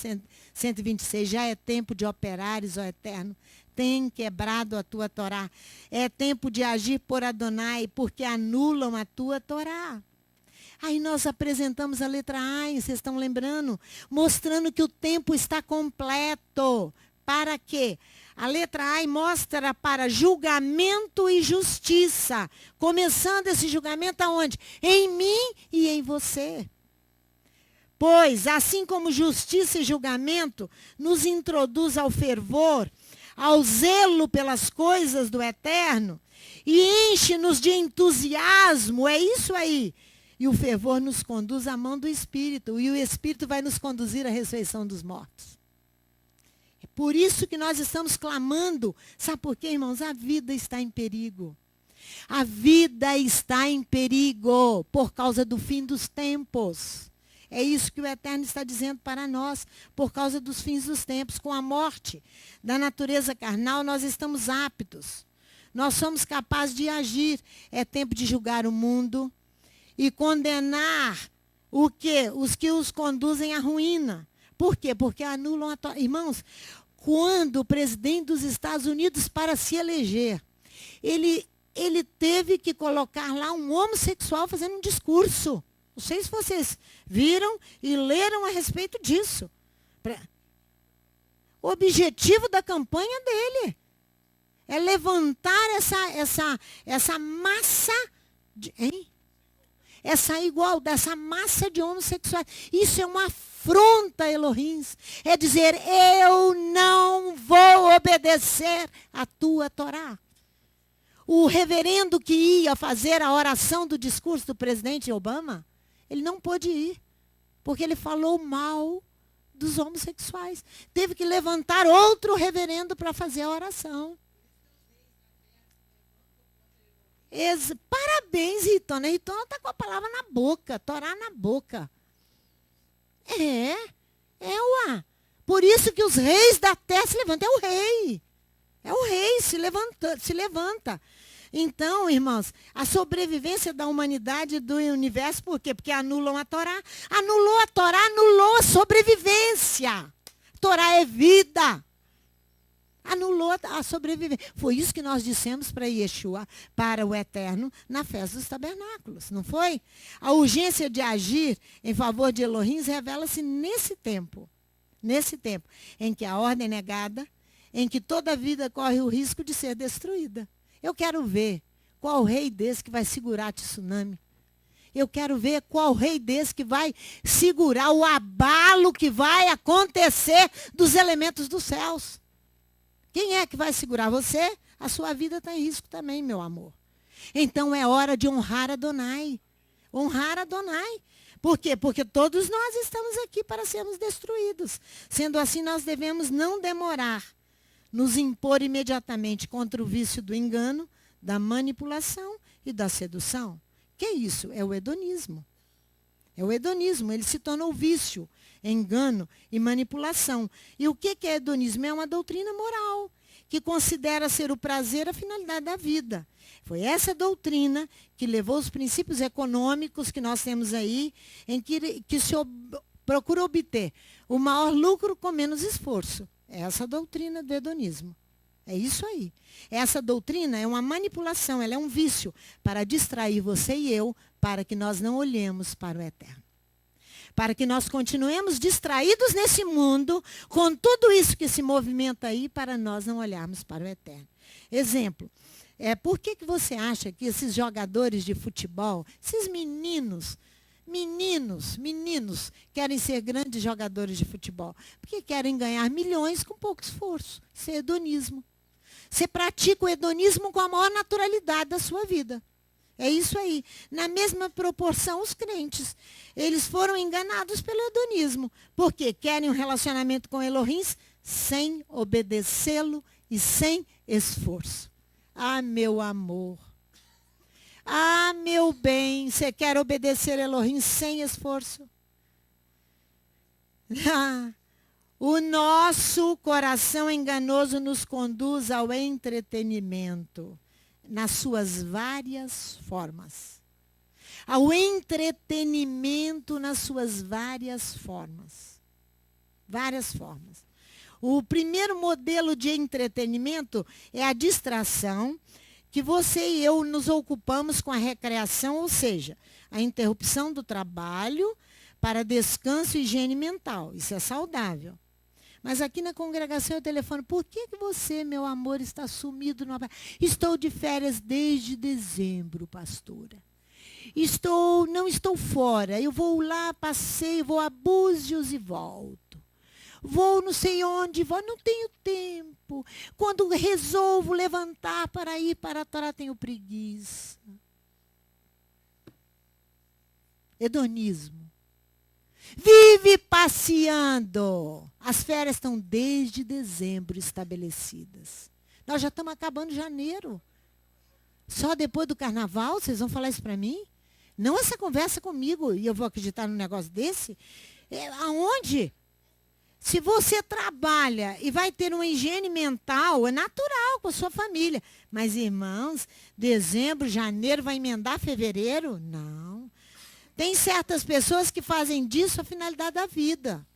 126. Já é tempo de operares, ó Eterno. Tem quebrado a tua Torá. É tempo de agir por Adonai, porque anulam a tua Torá. Aí nós apresentamos a letra A, vocês estão lembrando? Mostrando que o tempo está completo. Para quê? A letra A mostra para julgamento e justiça. Começando esse julgamento aonde? Em mim e em você. Pois, assim como justiça e julgamento nos introduz ao fervor, ao zelo pelas coisas do eterno, e enche-nos de entusiasmo, é isso aí. E o fervor nos conduz à mão do Espírito. E o Espírito vai nos conduzir à ressurreição dos mortos. É por isso que nós estamos clamando. Sabe por quê, irmãos? A vida está em perigo. A vida está em perigo por causa do fim dos tempos. É isso que o Eterno está dizendo para nós. Por causa dos fins dos tempos. Com a morte da natureza carnal, nós estamos aptos. Nós somos capazes de agir. É tempo de julgar o mundo. E condenar o quê? Os que os conduzem à ruína. Por quê? Porque anulam a Torá. Irmãos, quando o presidente dos Estados Unidos, para se eleger, ele teve que colocar lá um homossexual fazendo um discurso. Não sei se vocês viram e leram a respeito disso. O objetivo da campanha dele é levantar essa massa de... Hein? Essa igualdade, essa massa de homossexuais. Isso é uma afronta, Elohim. É dizer, eu não vou obedecer a tua Torá. O reverendo que ia fazer a oração do discurso do presidente Obama, ele não pôde ir, porque ele falou mal dos homossexuais. Teve que levantar outro reverendo para fazer a oração. Parabéns, Ritona. Ritona está com a palavra na boca, Torá na boca. Uá. Por isso que os reis da terra se levantam. É o rei. É o rei, se levanta. Então, irmãos, a sobrevivência da humanidade e do universo, por quê? Porque anulam a Torá. Anulou a Torá, anulou a sobrevivência. A Torá é vida. Anulou a sobrevivência. Foi isso que nós dissemos para Yeshua, para o Eterno, na festa dos tabernáculos, não foi? A urgência de agir em favor de Elohim revela-se nesse tempo em que a ordem é negada, em que toda a vida corre o risco de ser destruída. Eu quero ver qual rei desse que vai segurar a tsunami. Eu quero ver qual rei desse que vai segurar o abalo que vai acontecer dos elementos dos céus. Quem é que vai segurar você? A sua vida está em risco também, meu amor. Então é hora de honrar Adonai. Honrar Adonai. Por quê? Porque todos nós estamos aqui para sermos destruídos. Sendo assim, nós devemos não demorar, nos impor imediatamente contra o vício do engano, da manipulação e da sedução. Que é isso? É o hedonismo. É o hedonismo. Ele se tornou vício, engano e manipulação. E o que é hedonismo? É uma doutrina moral que considera ser o prazer a finalidade da vida. Foi essa doutrina que levou os princípios econômicos que nós temos aí, em que se procura obter o maior lucro com menos esforço. É essa a doutrina do hedonismo. É isso aí. Essa doutrina é uma manipulação, ela é um vício para distrair você e eu, para que nós não olhemos para o Eterno. Para que nós continuemos distraídos nesse mundo, com tudo isso que se movimenta aí, para nós não olharmos para o Eterno. Exemplo, por que você acha que esses jogadores de futebol, esses meninos, querem ser grandes jogadores de futebol? Porque querem ganhar milhões com pouco esforço. Isso é hedonismo. Você pratica o hedonismo com a maior naturalidade da sua vida. É isso aí. Na mesma proporção, os crentes. Eles foram enganados pelo hedonismo. Porque querem um relacionamento com Elohim sem obedecê-lo e sem esforço. Ah, meu amor. Ah, meu bem, você quer obedecer Elohim sem esforço? O nosso coração enganoso nos conduz ao entretenimento, nas suas várias formas. Ao entretenimento nas suas várias formas. Várias formas. O primeiro modelo de entretenimento é a distração, que você e eu nos ocupamos com a recreação, ou seja, a interrupção do trabalho para descanso e higiene mental. Isso é saudável. Mas aqui na congregação eu telefono, por que você, meu amor, está sumido? Estou de férias desde dezembro, pastora. Não estou fora. Eu vou lá, passeio, vou a Búzios e volto. Vou não sei onde, não tenho tempo. Quando resolvo levantar para ir para a Torá, tenho preguiça. Hedonismo. Vive passeando. As férias estão desde dezembro estabelecidas. Nós já estamos acabando janeiro. Só depois do carnaval, vocês vão falar isso para mim? Não essa conversa comigo, e eu vou acreditar num negócio desse? Aonde? Se você trabalha e vai ter uma higiene mental, é natural com a sua família. Mas, irmãos, dezembro, janeiro vai emendar fevereiro? Não. Tem certas pessoas que fazem disso a finalidade da vida.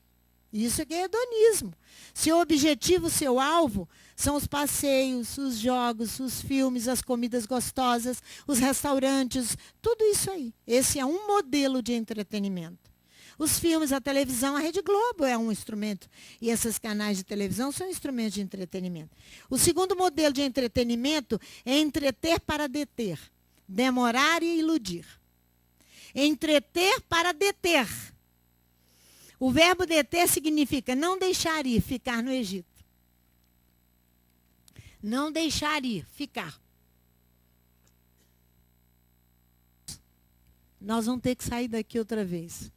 Isso aqui é hedonismo. Seu objetivo, seu alvo, são os passeios, os jogos, os filmes, as comidas gostosas, os restaurantes, tudo isso aí. Esse é um modelo de entretenimento. Os filmes, a televisão, a Rede Globo é um instrumento. E esses canais de televisão são instrumentos de entretenimento. O segundo modelo de entretenimento é entreter para deter. Demorar e iludir. Entreter para deter. O verbo deter significa não deixar ir, ficar no Egito. Não deixar ir, ficar. Nós vamos ter que sair daqui outra vez.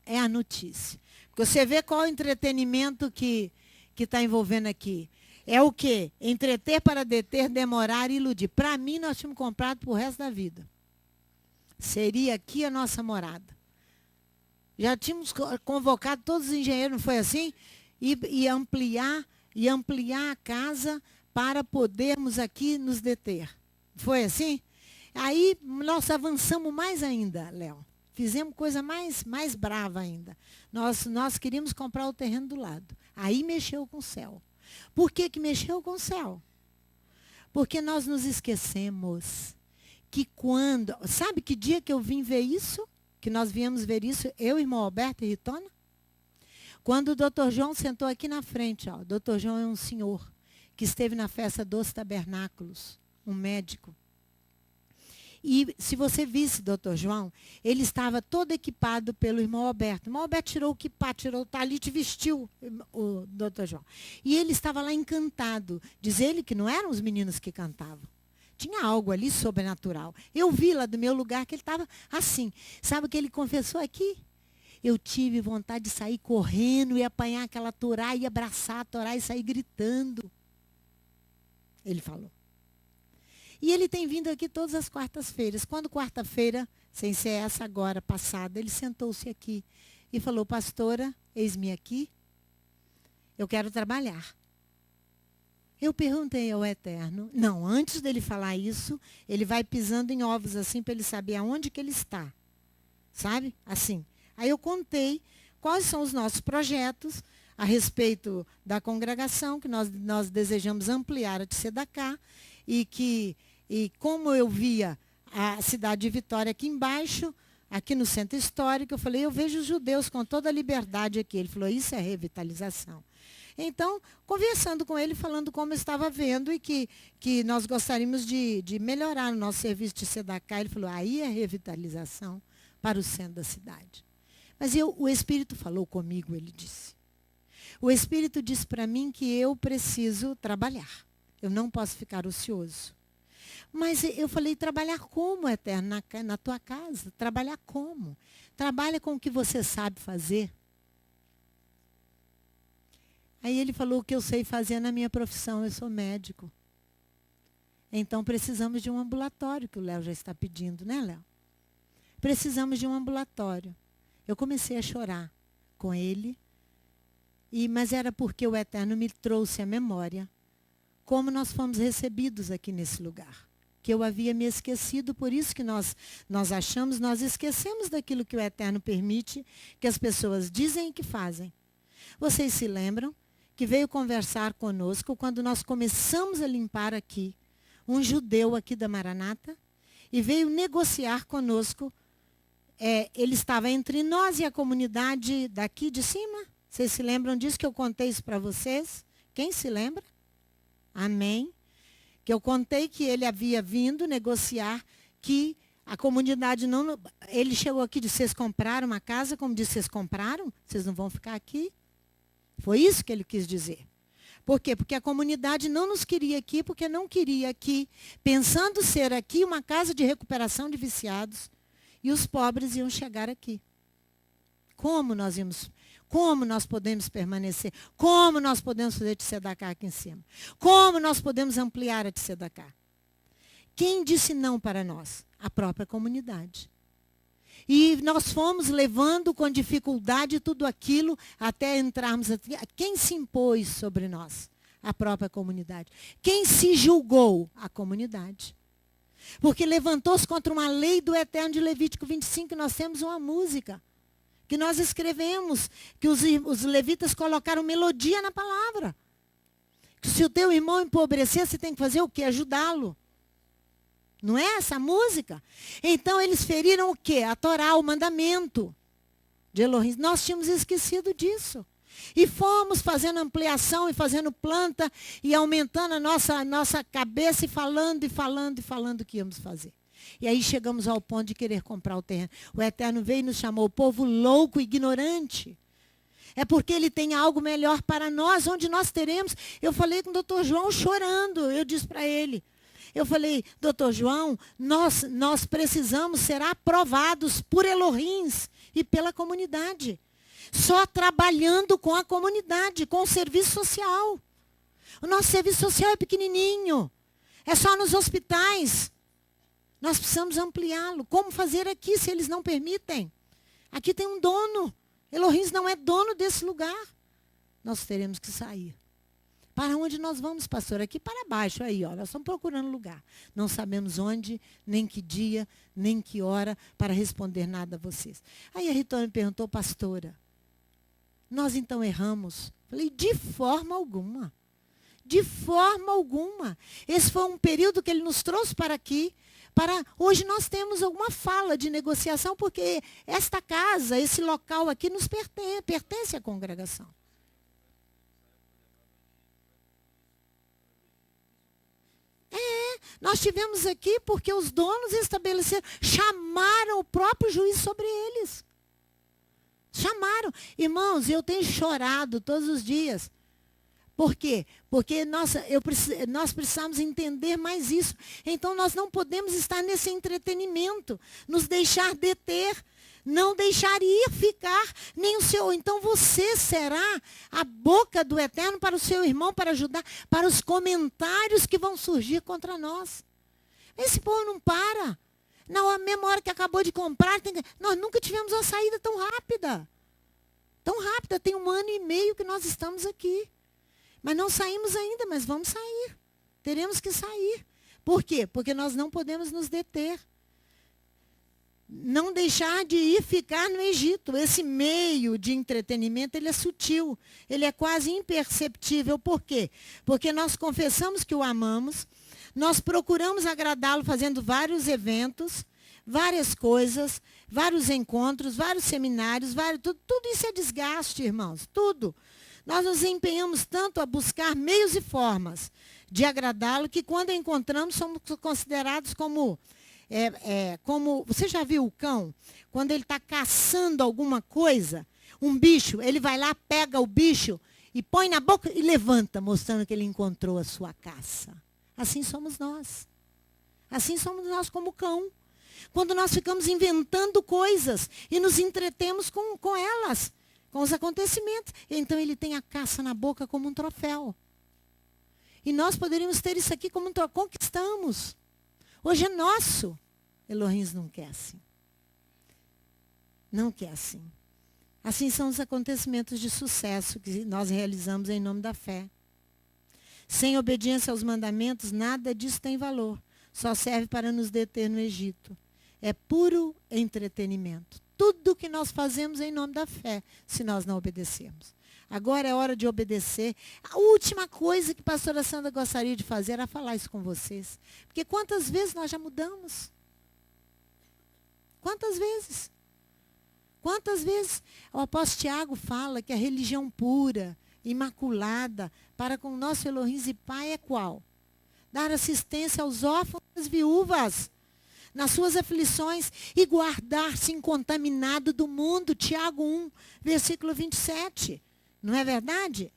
É a notícia. Porque você vê qual o entretenimento que está envolvendo aqui. É o quê? Entreter para deter, demorar e iludir. Para mim, nós tínhamos comprado para o resto da vida. Seria aqui a nossa morada. Já tínhamos convocado todos os engenheiros, não foi assim? E ampliar a casa para podermos aqui nos deter. Foi assim? Aí nós avançamos mais ainda, Léo. Fizemos coisa mais brava ainda. Nós queríamos comprar o terreno do lado. Aí mexeu com o céu. Por que mexeu com o céu? Porque nós nos esquecemos que quando... Sabe que dia que eu vim ver isso? Que nós viemos ver isso, eu, irmão Alberto e Ritona? Quando o doutor João sentou aqui na frente, ó, o doutor João é um senhor que esteve na festa dos tabernáculos, um médico. E se você visse, doutor João, ele estava todo equipado pelo irmão Alberto. O irmão Alberto tirou o quipá, tirou o talit, vestiu o doutor João. E ele estava lá encantado. Diz ele que não eram os meninos que cantavam. Tinha algo ali sobrenatural. Eu vi lá do meu lugar que ele estava assim. Sabe o que ele confessou aqui? Eu tive vontade de sair correndo e apanhar aquela Torá e abraçar a Torá e sair gritando. Ele falou. E ele tem vindo aqui todas as quartas-feiras. Quando quarta-feira, sem ser essa agora passada, ele sentou-se aqui e falou, pastora, eis-me aqui, eu quero trabalhar. Eu perguntei ao Eterno, não, antes dele falar isso, ele vai pisando em ovos assim para ele saber aonde que ele está. Sabe? Assim. Aí eu contei quais são os nossos projetos a respeito da congregação, que nós desejamos ampliar a Tzedakah, e como eu via a cidade de Vitória aqui embaixo, aqui no centro histórico, eu falei, eu vejo os judeus com toda a liberdade aqui. Ele falou, isso é revitalização. Então, conversando com ele, falando como eu estava vendo e que nós gostaríamos de melhorar o nosso serviço de Tzedakah, ele falou, aí é revitalização para o centro da cidade. Mas o Espírito falou comigo, ele disse. O Espírito disse para mim que eu preciso trabalhar. Eu não posso ficar ocioso. Mas eu falei, trabalhar como, Eterno, na tua casa? Trabalhar como? Trabalha com o que você sabe fazer. Aí ele falou o que eu sei fazer na minha profissão, eu sou médico. Então precisamos de um ambulatório, que o Léo já está pedindo, né, Léo? Precisamos de um ambulatório. Eu comecei a chorar com ele, mas era porque o Eterno me trouxe à memória como nós fomos recebidos aqui nesse lugar. Que eu havia me esquecido, por isso que nós esquecemos daquilo que o Eterno permite, que as pessoas dizem e que fazem. Vocês se lembram que veio conversar conosco quando nós começamos a limpar aqui, um judeu aqui da Maranata, e veio negociar conosco. Ele estava entre nós e a comunidade daqui de cima. Vocês se lembram disso que eu contei isso para vocês? Quem se lembra? Amém. Que eu contei que ele havia vindo negociar, que a comunidade não... Ele chegou aqui e disse, vocês compraram uma casa? Como disse, vocês compraram? Vocês não vão ficar aqui? Foi isso que ele quis dizer. Por quê? Porque a comunidade não nos queria aqui, porque não queria aqui, pensando ser aqui uma casa de recuperação de viciados, e os pobres iam chegar aqui. Como nós podemos permanecer? Como nós podemos fazer Tzedakah aqui em cima? Como nós podemos ampliar a Tzedakah? Quem disse não para nós? A própria comunidade. E nós fomos levando com dificuldade tudo aquilo até entrarmos aqui. Quem se impôs sobre nós? A própria comunidade. Quem se julgou? A comunidade. Porque levantou-se contra uma lei do Eterno de Levítico 25, nós temos uma música que nós escrevemos, que os levitas colocaram melodia na palavra. Que se o teu irmão empobrecer, você tem que fazer o quê? Ajudá-lo. Não é essa música? Então eles feriram o quê? A Torá, o mandamento de Elohim. Nós tínhamos esquecido disso. E fomos fazendo ampliação e fazendo planta e aumentando a nossa cabeça e falando o que íamos fazer. E aí chegamos ao ponto de querer comprar o terreno. O Eterno veio e nos chamou o povo louco, ignorante. É porque ele tem algo melhor para nós, onde nós teremos. Eu falei com o doutor João chorando. Eu disse para ele. Eu falei, doutor João, nós precisamos ser aprovados por Elohims e pela comunidade. Só trabalhando com a comunidade, com o serviço social. O nosso serviço social é pequenininho. É só nos hospitais. Nós precisamos ampliá-lo. Como fazer aqui se eles não permitem? Aqui tem um dono. Elohim não é dono desse lugar. Nós teremos que sair. Para onde nós vamos, pastor? Aqui para baixo, aí, ó. Nós estamos procurando lugar. Não sabemos onde, nem que dia, nem que hora, para responder nada a vocês. Aí a Rita me perguntou, pastora, nós então erramos? Falei, de forma alguma. De forma alguma. Esse foi um período que ele nos trouxe para aqui. Hoje nós temos alguma fala de negociação, porque esta casa, esse local aqui nos pertence à congregação. Nós tivemos aqui porque os donos estabeleceram, chamaram o próprio juiz sobre eles. Chamaram. Irmãos, eu tenho chorado todos os dias. Por quê? Porque nós precisamos entender mais isso. Então, nós não podemos estar nesse entretenimento, nos deixar deter, não deixar ir, ficar, nem o seu. Então, você será a boca do Eterno para o seu irmão, para ajudar, para os comentários que vão surgir contra nós. Esse povo não para. Na mesma hora que acabou de comprar, nós nunca tivemos uma saída tão rápida. Tão rápida, tem 1 ano e meio que nós estamos aqui. Mas não saímos ainda, mas vamos sair. Teremos que sair. Por quê? Porque nós não podemos nos deter. Não deixar de ir ficar no Egito. Esse meio de entretenimento, ele é sutil. Ele é quase imperceptível. Por quê? Porque nós confessamos que o amamos. Nós procuramos agradá-lo fazendo vários eventos, várias coisas, vários encontros, vários seminários, tudo isso é desgaste, irmãos. Tudo. Nós nos empenhamos tanto a buscar meios e formas de agradá-lo, que quando encontramos, somos considerados como... Você já viu o cão? Quando ele está caçando alguma coisa, um bicho, ele vai lá, pega o bicho e põe na boca e levanta, mostrando que ele encontrou a sua caça. Assim somos nós. Assim somos nós como cão. Quando nós ficamos inventando coisas e nos entretemos com elas, com os acontecimentos. Então ele tem a caça na boca como um troféu. E nós poderíamos ter isso aqui como um troféu. Conquistamos. Hoje é nosso. Elohim não quer assim. Não quer assim. Assim são os acontecimentos de sucesso que nós realizamos em nome da fé. Sem obediência aos mandamentos, nada disso tem valor. Só serve para nos deter no Egito. É puro entretenimento. Tudo que nós fazemos em nome da fé, se nós não obedecermos. Agora é hora de obedecer. A última coisa que a pastora Sandra gostaria de fazer era falar isso com vocês. Porque quantas vezes nós já mudamos? Quantas vezes? Quantas vezes o apóstolo Tiago fala que a religião pura, imaculada, para com o nosso Elohim e Pai é qual? Dar assistência aos órfãos e às viúvas nas suas aflições e guardar-se incontaminado do mundo. Tiago 1, versículo 27. Não é verdade?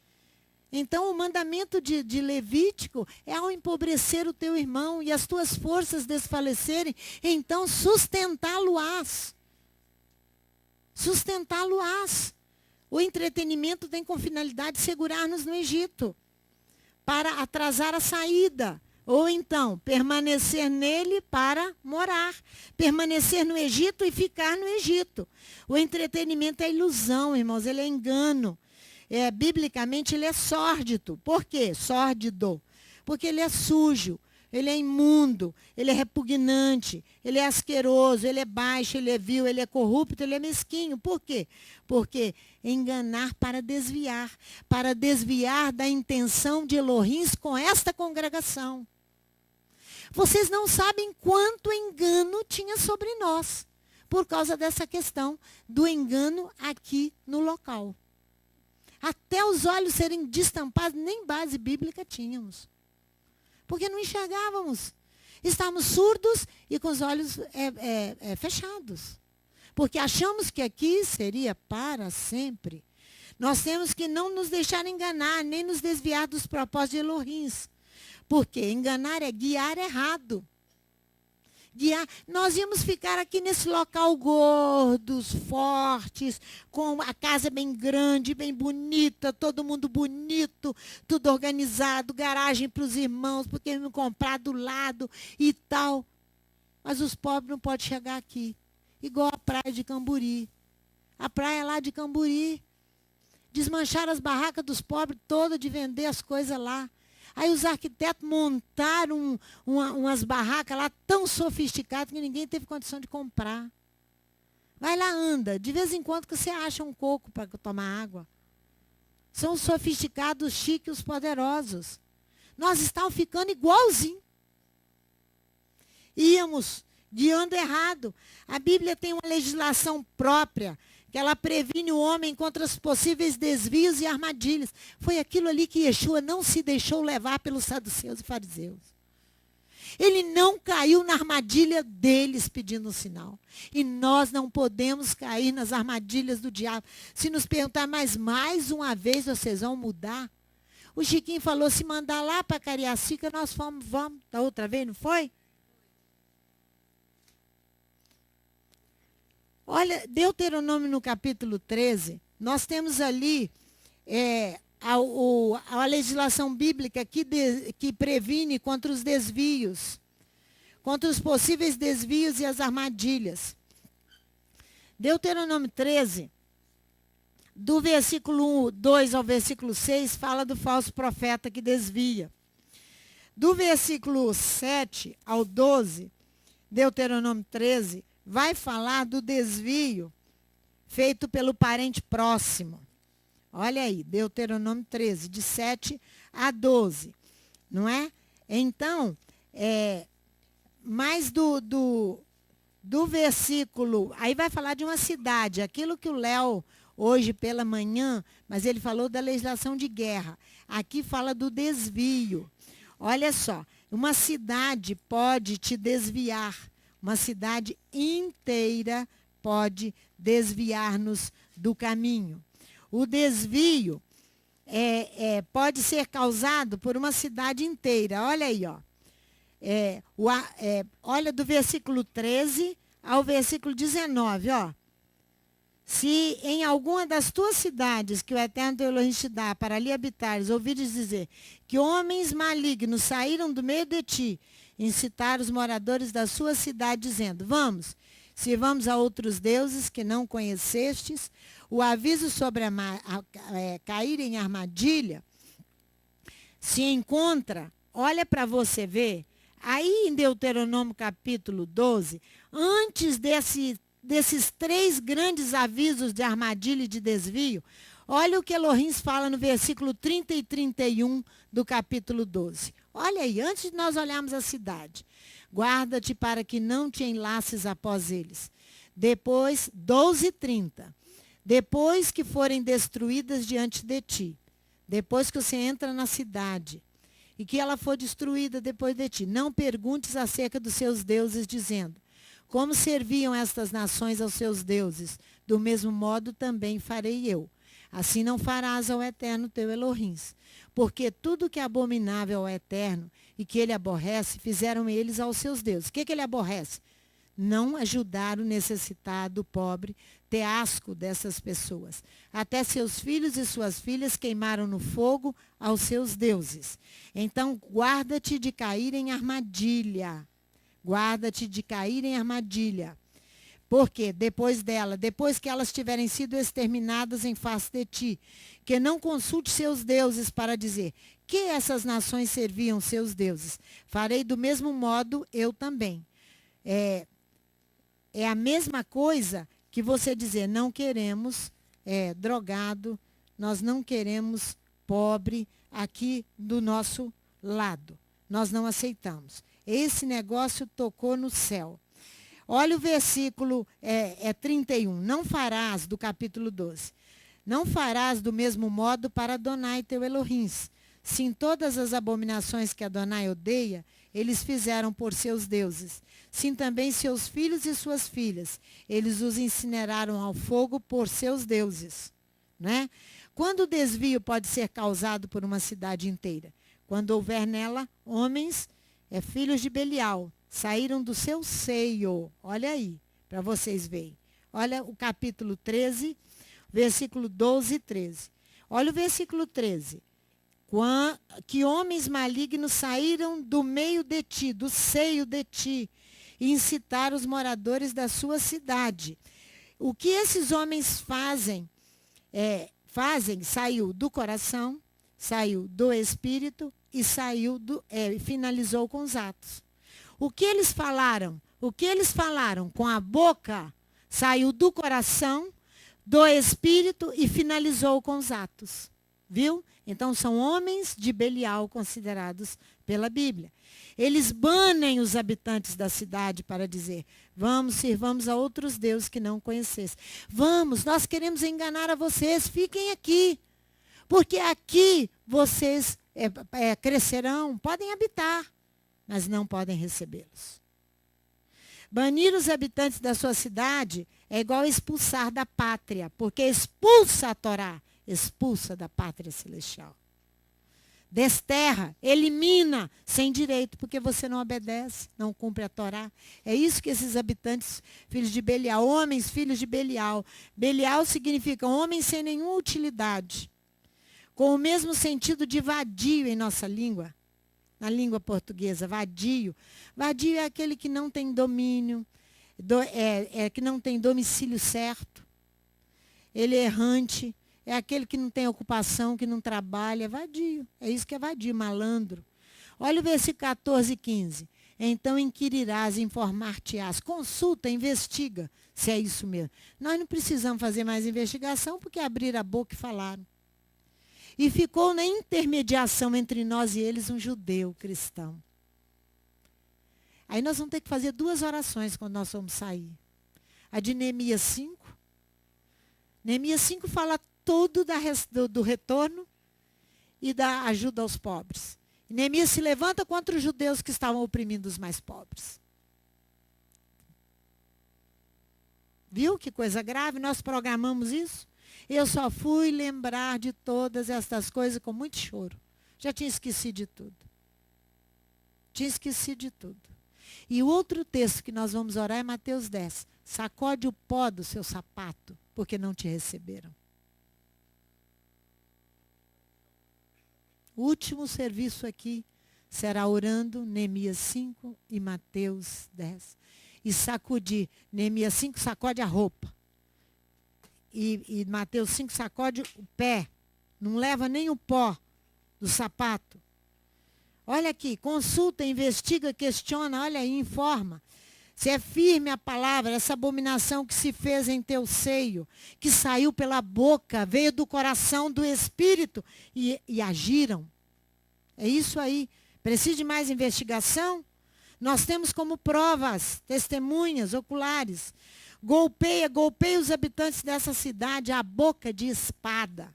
Então, o mandamento de Levítico é ao empobrecer o teu irmão e as tuas forças desfalecerem, então sustentá-lo-ás. Sustentá-lo-ás. O entretenimento tem como finalidade segurar-nos no Egito, para atrasar a saída. Ou então, permanecer nele para morar. Permanecer no Egito e ficar no Egito. O entretenimento é ilusão, irmãos, ele é engano. Biblicamente, ele é sórdido. Por quê? Sórdido. Porque ele é sujo, ele é imundo, ele é repugnante, ele é asqueroso, ele é baixo, ele é vil, ele é corrupto, ele é mesquinho. Por quê? Porque enganar para desviar da intenção de Elohim com esta congregação. Vocês não sabem quanto engano tinha sobre nós, por causa dessa questão do engano aqui no local. Até os olhos serem destampados, nem base bíblica tínhamos. Porque não enxergávamos. Estávamos surdos e com os olhos fechados. Porque achamos que aqui seria para sempre. Nós temos que não nos deixar enganar, nem nos desviar dos propósitos de Elohim. Porque enganar é guiar errado. Nós íamos ficar aqui nesse local gordos, fortes, com a casa bem grande, bem bonita, todo mundo bonito, tudo organizado, garagem para os irmãos, porque iam comprar do lado e tal. Mas os pobres não podem chegar aqui. Igual a praia de Camburi. a praia lá de Camburi. Desmancharam as barracas dos pobres todas de vender as coisas lá. Aí os arquitetos montaram umas barracas lá tão sofisticadas que ninguém teve condição de comprar. Vai lá, anda. De vez em quando que você acha um coco para tomar água. São os sofisticados, os chiques, os poderosos. Nós estávamos ficando igualzinho. Íamos guiando errado. A Bíblia tem uma legislação própria, que ela previne o homem contra os possíveis desvios e armadilhas. Foi aquilo ali que Yeshua não se deixou levar pelos saduceus e fariseus. Ele não caiu na armadilha deles pedindo um sinal. E nós não podemos cair nas armadilhas do diabo. Se nos perguntar mais uma vez, vocês vão mudar? O Chiquinho falou, se mandar lá para Cariacica, nós vamos. Da outra vez, não foi? Olha, Deuteronômio no capítulo 13, nós temos ali a legislação bíblica que previne contra os desvios, contra os possíveis desvios e as armadilhas. Deuteronômio 13, do versículo 2 ao versículo 6, fala do falso profeta que desvia. Do versículo 7 ao 12, Deuteronômio 13, vai falar do desvio feito pelo parente próximo. Olha aí, Deuteronômio 13, de 7 a 12. Não é? Então, mais do versículo, aí vai falar de uma cidade, aquilo que o Léo, hoje pela manhã, mas ele falou da legislação de guerra. Aqui fala do desvio. Olha só, uma cidade pode te desviar. Uma cidade inteira pode desviar-nos do caminho. O desvio pode ser causado por uma cidade inteira. Olha aí, ó. Olha do versículo 13 ao versículo 19, ó. Se em alguma das tuas cidades que o Eterno teu Elohim te dá para ali habitares, ouvires dizer que homens malignos saíram do meio de ti, incitar os moradores da sua cidade, dizendo, vamos, sirvamos a outros deuses que não conhecestes, o aviso sobre cair em armadilha, se encontra, olha para você ver, aí em Deuteronômio capítulo 12, antes desses 3 grandes avisos de armadilha e de desvio, olha o que Elohim fala no versículo 30 e 31 do capítulo 12. Olha aí, antes de nós olharmos a cidade. Guarda-te para que não te enlaces após eles. Depois, 12 e 30. Depois que forem destruídas diante de ti. Depois que você entra na cidade. E que ela for destruída depois de ti. Não perguntes acerca dos seus deuses, dizendo, como serviam estas nações aos seus deuses? Do mesmo modo também farei eu. Assim não farás ao Eterno teu Elohim. Porque tudo que é abominável ao Eterno e que ele aborrece, fizeram eles aos seus deuses. O que ele aborrece? Não ajudar o necessitado, o pobre, ter asco dessas pessoas. Até seus filhos e suas filhas queimaram no fogo aos seus deuses. Então, guarda-te de cair em armadilha. Guarda-te de cair em armadilha. Porque depois que elas tiverem sido exterminadas em face de ti, que não consulte seus deuses para dizer que essas nações serviam seus deuses. Farei do mesmo modo eu também. É a mesma coisa que você dizer, não queremos drogado, nós não queremos pobre aqui do nosso lado. Nós não aceitamos. Esse negócio tocou no céu. Olha o versículo 31. Não farás, do capítulo 12. Não farás do mesmo modo para Adonai teu Elohim. Se em todas as abominações que Adonai odeia, eles fizeram por seus deuses. Sim também seus filhos e suas filhas. Eles os incineraram ao fogo por seus deuses. Né? Quando o desvio pode ser causado por uma cidade inteira? Quando houver nela homens, filhos de Belial, saíram do seu seio. Olha aí, para vocês verem. Olha o capítulo 13, versículo 12 e 13. Olha o versículo 13. Que homens malignos saíram do meio de ti, do seio de ti, e incitaram os moradores da sua cidade. o que esses homens fazem, saiu do coração, saiu do espírito e finalizou com os atos. O que eles falaram? O que eles falaram com a boca saiu do coração, do espírito e finalizou com os atos. Viu? Então são homens de Belial considerados pela Bíblia. Eles banem os habitantes da cidade para dizer: vamos, sirvamos a outros deuses que não conhecessem. Vamos, nós queremos enganar a vocês, fiquem aqui. Porque aqui vocês crescerão, podem habitar, mas não podem recebê-los. Banir os habitantes da sua cidade é igual expulsar da pátria, porque expulsa a Torá, expulsa da pátria celestial. Desterra, elimina, sem direito, porque você não obedece, não cumpre a Torá. É isso que esses habitantes, filhos de Belial, homens, filhos de Belial. Belial significa homem sem nenhuma utilidade, com o mesmo sentido de vadio em nossa língua. Na língua portuguesa, vadio. Vadio é aquele que não tem domínio, que não tem domicílio certo. Ele é errante, é aquele que não tem ocupação, que não trabalha, é vadio. É isso que é vadio, malandro. Olha o versículo 14 e 15. Então inquirirás, informar-te-ás. Consulta, investiga, se é isso mesmo. Nós não precisamos fazer mais investigação, porque abriram a boca e falaram. E ficou na intermediação entre nós e eles um judeu cristão. Aí nós vamos ter que fazer 2 orações quando nós vamos sair. A de Neemias 5. Neemias 5 fala todo do retorno e da ajuda aos pobres. E Neemias se levanta contra os judeus que estavam oprimindo os mais pobres. Viu que coisa grave? Nós programamos isso. Eu só fui lembrar de todas estas coisas com muito choro. Já tinha esquecido de tudo. Tinha esquecido de tudo. E o outro texto que nós vamos orar é Mateus 10. Sacode o pó do seu sapato, porque não te receberam. O último serviço aqui será orando Neemias 5 e Mateus 10. E sacudir. Neemias 5 sacode a roupa. E Mateus 5 sacode o pé. Não leva nem o pó do sapato. Olha aqui, consulta, investiga, questiona, olha aí, informa. Se é firme a palavra, essa abominação que se fez em teu seio, que saiu pela boca, veio do coração, do espírito, e agiram. É isso aí. Precisa de mais investigação? Nós temos como provas, testemunhas oculares. Golpeia os habitantes dessa cidade à boca de espada.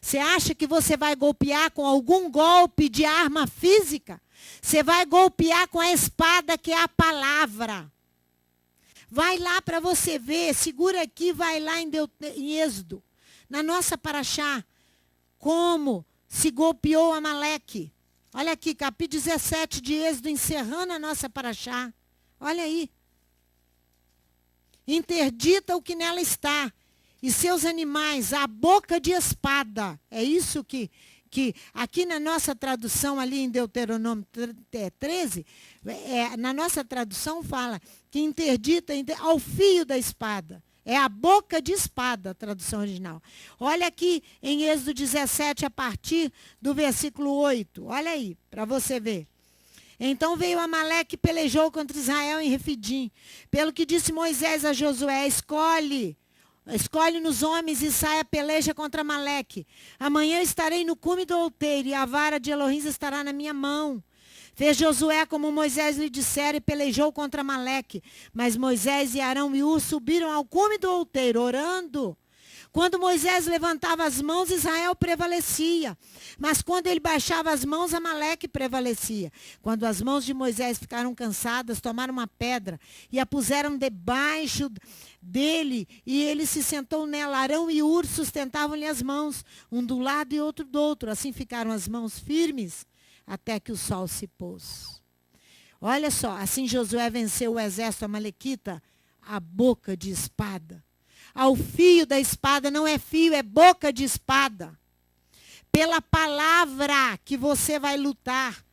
Você acha que você vai golpear com algum golpe de arma física? Você vai golpear com a espada que é a palavra. Vai lá para você ver, segura aqui, vai lá em Êxodo, na nossa paraxá, como se golpeou Amaleque. Olha aqui, capítulo 17 de Êxodo, encerrando a nossa paraxá. Olha aí. Interdita o que nela está, e seus animais, a boca de espada. É isso que aqui na nossa tradução, ali em Deuteronômio 13, na nossa tradução fala que interdita ao fio da espada. É a boca de espada, a tradução original. Olha aqui em Êxodo 17, a partir do versículo 8. Olha aí, para você ver. Então veio Amaleque e pelejou contra Israel em Refidim. Pelo que disse Moisés a Josué: escolhe nos homens e saia peleja contra Amaleque. Amanhã estarei no cume do outeiro e a vara de Elohim estará na minha mão. Fez Josué como Moisés lhe dissera e pelejou contra Amaleque. Mas Moisés e Arão e Ur subiram ao cume do outeiro, orando. Quando Moisés levantava as mãos, Israel prevalecia. Mas quando ele baixava as mãos, Amaleque prevalecia. Quando as mãos de Moisés ficaram cansadas, tomaram uma pedra e a puseram debaixo dele, e ele se sentou nela. Arão e Ur sustentavam-lhe as mãos, um do lado e outro do outro. Assim ficaram as mãos firmes até que o sol se pôs. Olha só, assim Josué venceu o exército amalequita à boca de espada. Ao fio da espada, não é fio, é boca de espada. Pela palavra que você vai lutar.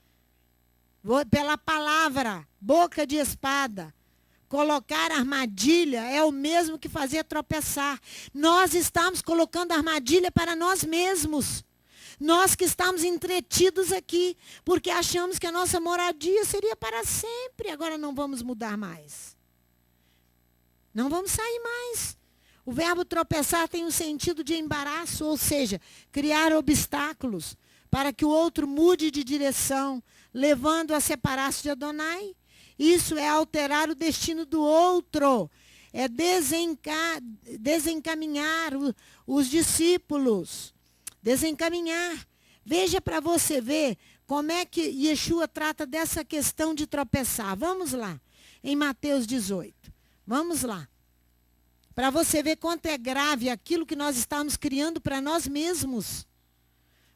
Pela palavra, boca de espada. Colocar armadilha é o mesmo que fazer tropeçar. Nós estamos colocando armadilha para nós mesmos. Nós que estamos entretidos aqui, porque achamos que a nossa moradia seria para sempre. Agora não vamos mudar mais. Não vamos sair mais. O verbo tropeçar tem um sentido de embaraço, ou seja, criar obstáculos para que o outro mude de direção, levando a separar-se de Adonai. Isso é alterar o destino do outro. É desencaminhar os discípulos. Desencaminhar. Veja para você ver como é que Yeshua trata dessa questão de tropeçar. Vamos lá, em Mateus 18. Vamos lá. Para você ver quanto é grave aquilo que nós estamos criando para nós mesmos.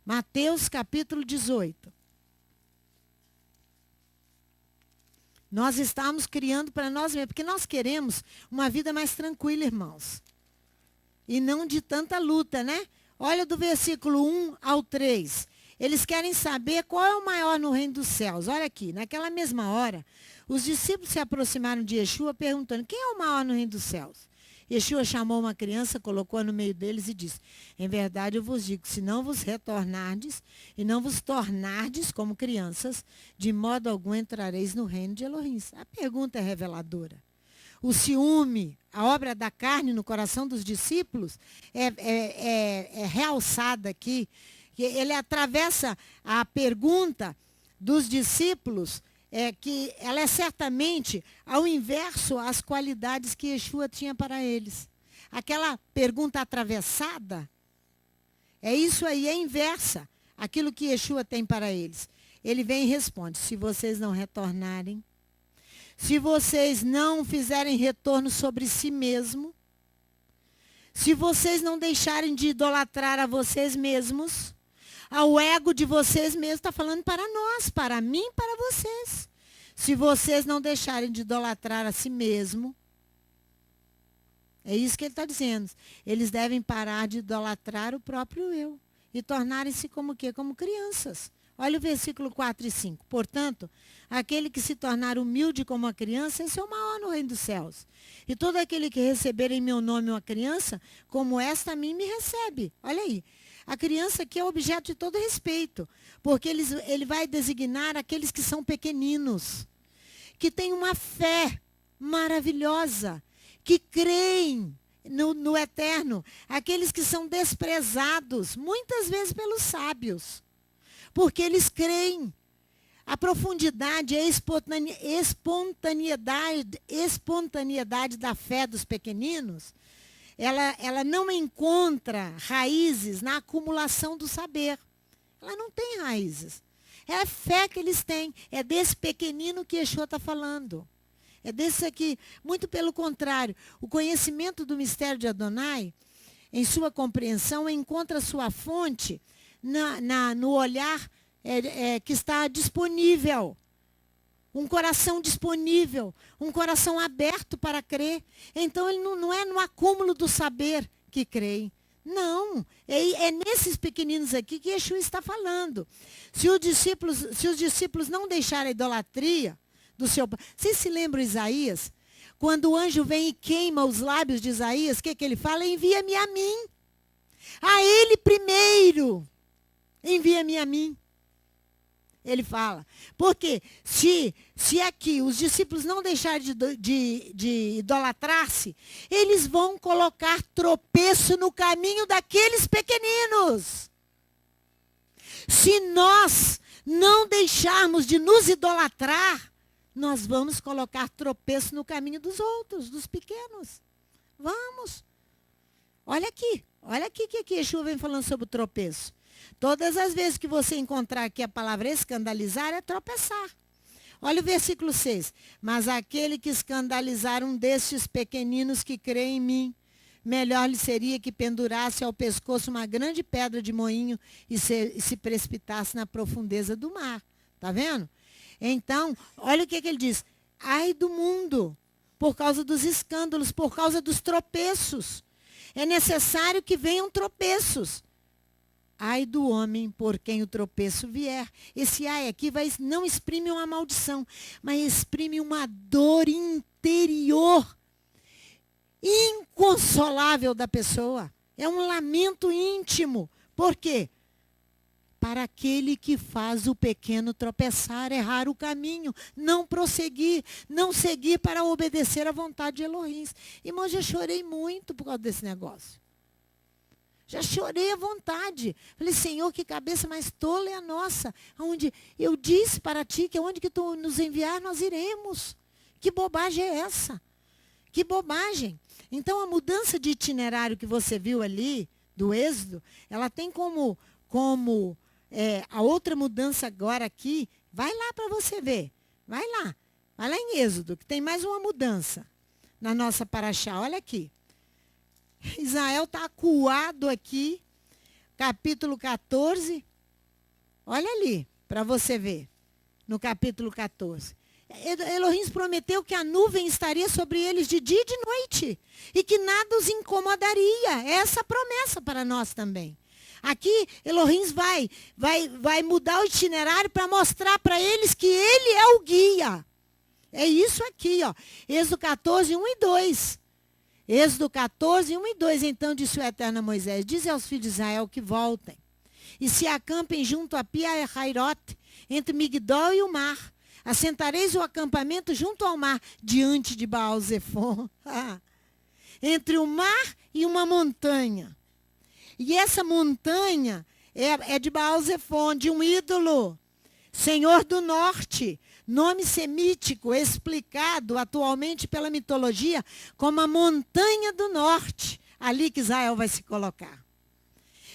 Mateus capítulo 18. Nós estamos criando para nós mesmos, porque nós queremos uma vida mais tranquila, irmãos. E não de tanta luta, né? Olha do versículo 1 ao 3. Eles querem saber qual é o maior no reino dos céus. Olha aqui, naquela mesma hora, os discípulos se aproximaram de Yeshua perguntando, quem é o maior no reino dos céus? Yeshua chamou uma criança, colocou-a no meio deles e disse, em verdade eu vos digo, se não vos retornardes e não vos tornardes como crianças, de modo algum entrareis no reino de Elohim. A pergunta é reveladora. O ciúme, a obra da carne no coração dos discípulos é realçada aqui. Ele atravessa a pergunta dos discípulos, que ela é certamente ao inverso às qualidades que Yeshua tinha para eles. Aquela pergunta atravessada, é isso aí, é inversa aquilo que Yeshua tem para eles. Ele vem e responde, se vocês não retornarem, se vocês não fizerem retorno sobre si mesmo, se vocês não deixarem de idolatrar a vocês mesmos, ao ego de vocês mesmos, está falando para nós, para mim, para vocês. Se vocês não deixarem de idolatrar a si mesmo, é isso que ele está dizendo. Eles devem parar de idolatrar o próprio eu e tornarem-se como o quê? Como crianças. Olha o versículo 4 e 5. Portanto, aquele que se tornar humilde como uma criança, esse é o maior no reino dos céus. E todo aquele que receber em meu nome uma criança, como esta a mim me recebe. Olha aí. A criança aqui é objeto de todo respeito, porque ele vai designar aqueles que são pequeninos, que têm uma fé maravilhosa, que creem no eterno, aqueles que são desprezados, muitas vezes pelos sábios, porque eles creem. A profundidade e a espontaneidade da fé dos pequeninos, ela não encontra raízes na acumulação do saber. Ela não tem raízes. É a fé que eles têm. É desse pequenino que Yeshua está falando. É desse aqui. Muito pelo contrário. O conhecimento do mistério de Adonai, em sua compreensão, encontra sua fonte no olhar que está disponível. Um coração disponível, um coração aberto para crer. Então, ele não é no acúmulo do saber que creem. Não, é nesses pequeninos aqui que Yeshua está falando. Se os discípulos não deixarem a idolatria do seu... Vocês se lembram Isaías? Quando o anjo vem e queima os lábios de Isaías, o que ele fala? Envia-me a mim. A ele primeiro. Envia-me a mim. Ele fala. Porque se aqui os discípulos não deixarem de idolatrar-se, eles vão colocar tropeço no caminho daqueles pequeninos. Se nós não deixarmos de nos idolatrar, nós vamos colocar tropeço no caminho dos outros, dos pequenos. Vamos. Olha aqui que Yeshua vem falando sobre o tropeço. Todas as vezes que você encontrar aqui a palavra escandalizar, é tropeçar. Olha o versículo 6. Mas aquele que escandalizar um destes pequeninos que crê em mim, melhor lhe seria que pendurasse ao pescoço uma grande pedra de moinho e se precipitasse na profundeza do mar. Está vendo? Então, olha o que ele diz. Ai do mundo, por causa dos escândalos, por causa dos tropeços. É necessário que venham tropeços. ai do homem por quem o tropeço vier. Esse ai aqui não exprime uma maldição, mas exprime uma dor interior inconsolável da pessoa. É um lamento íntimo. Por quê? Para aquele que faz o pequeno tropeçar, errar o caminho, não prosseguir, não seguir para obedecer à vontade de Elohim. Irmão, já chorei muito por causa desse negócio. Já chorei à vontade. Falei, Senhor, que cabeça mais tola é a nossa. Onde eu disse para ti que onde que tu nos enviar, nós iremos. Que bobagem é essa? Que bobagem. Então, a mudança de itinerário que você viu ali, do Êxodo, ela tem como a outra mudança agora aqui, vai lá para você ver. Vai lá em Êxodo, que tem mais uma mudança na nossa paraxá. Olha aqui. Israel está acuado aqui, capítulo 14. Olha ali, para você ver, no capítulo 14. Elohim prometeu que a nuvem estaria sobre eles de dia e de noite, e que nada os incomodaria. É essa promessa para nós também. Aqui, Elohim vai mudar o itinerário para mostrar para eles que ele é o guia. É isso aqui, ó. Êxodo 14, 1 e 2. Êxodo 14, 1 e 2. Então disse o Eterno a Moisés, dize aos filhos de Israel que voltem e se acampem junto a Pi-Hahirote, entre Migdol e o mar. Assentareis o acampamento junto ao mar, diante de Baal-Zefon, entre o mar e uma montanha. E essa montanha é de Baal-Zefon, de um ídolo, Senhor do Norte, nome semítico explicado atualmente pela mitologia como a montanha do norte, ali que Israel vai se colocar.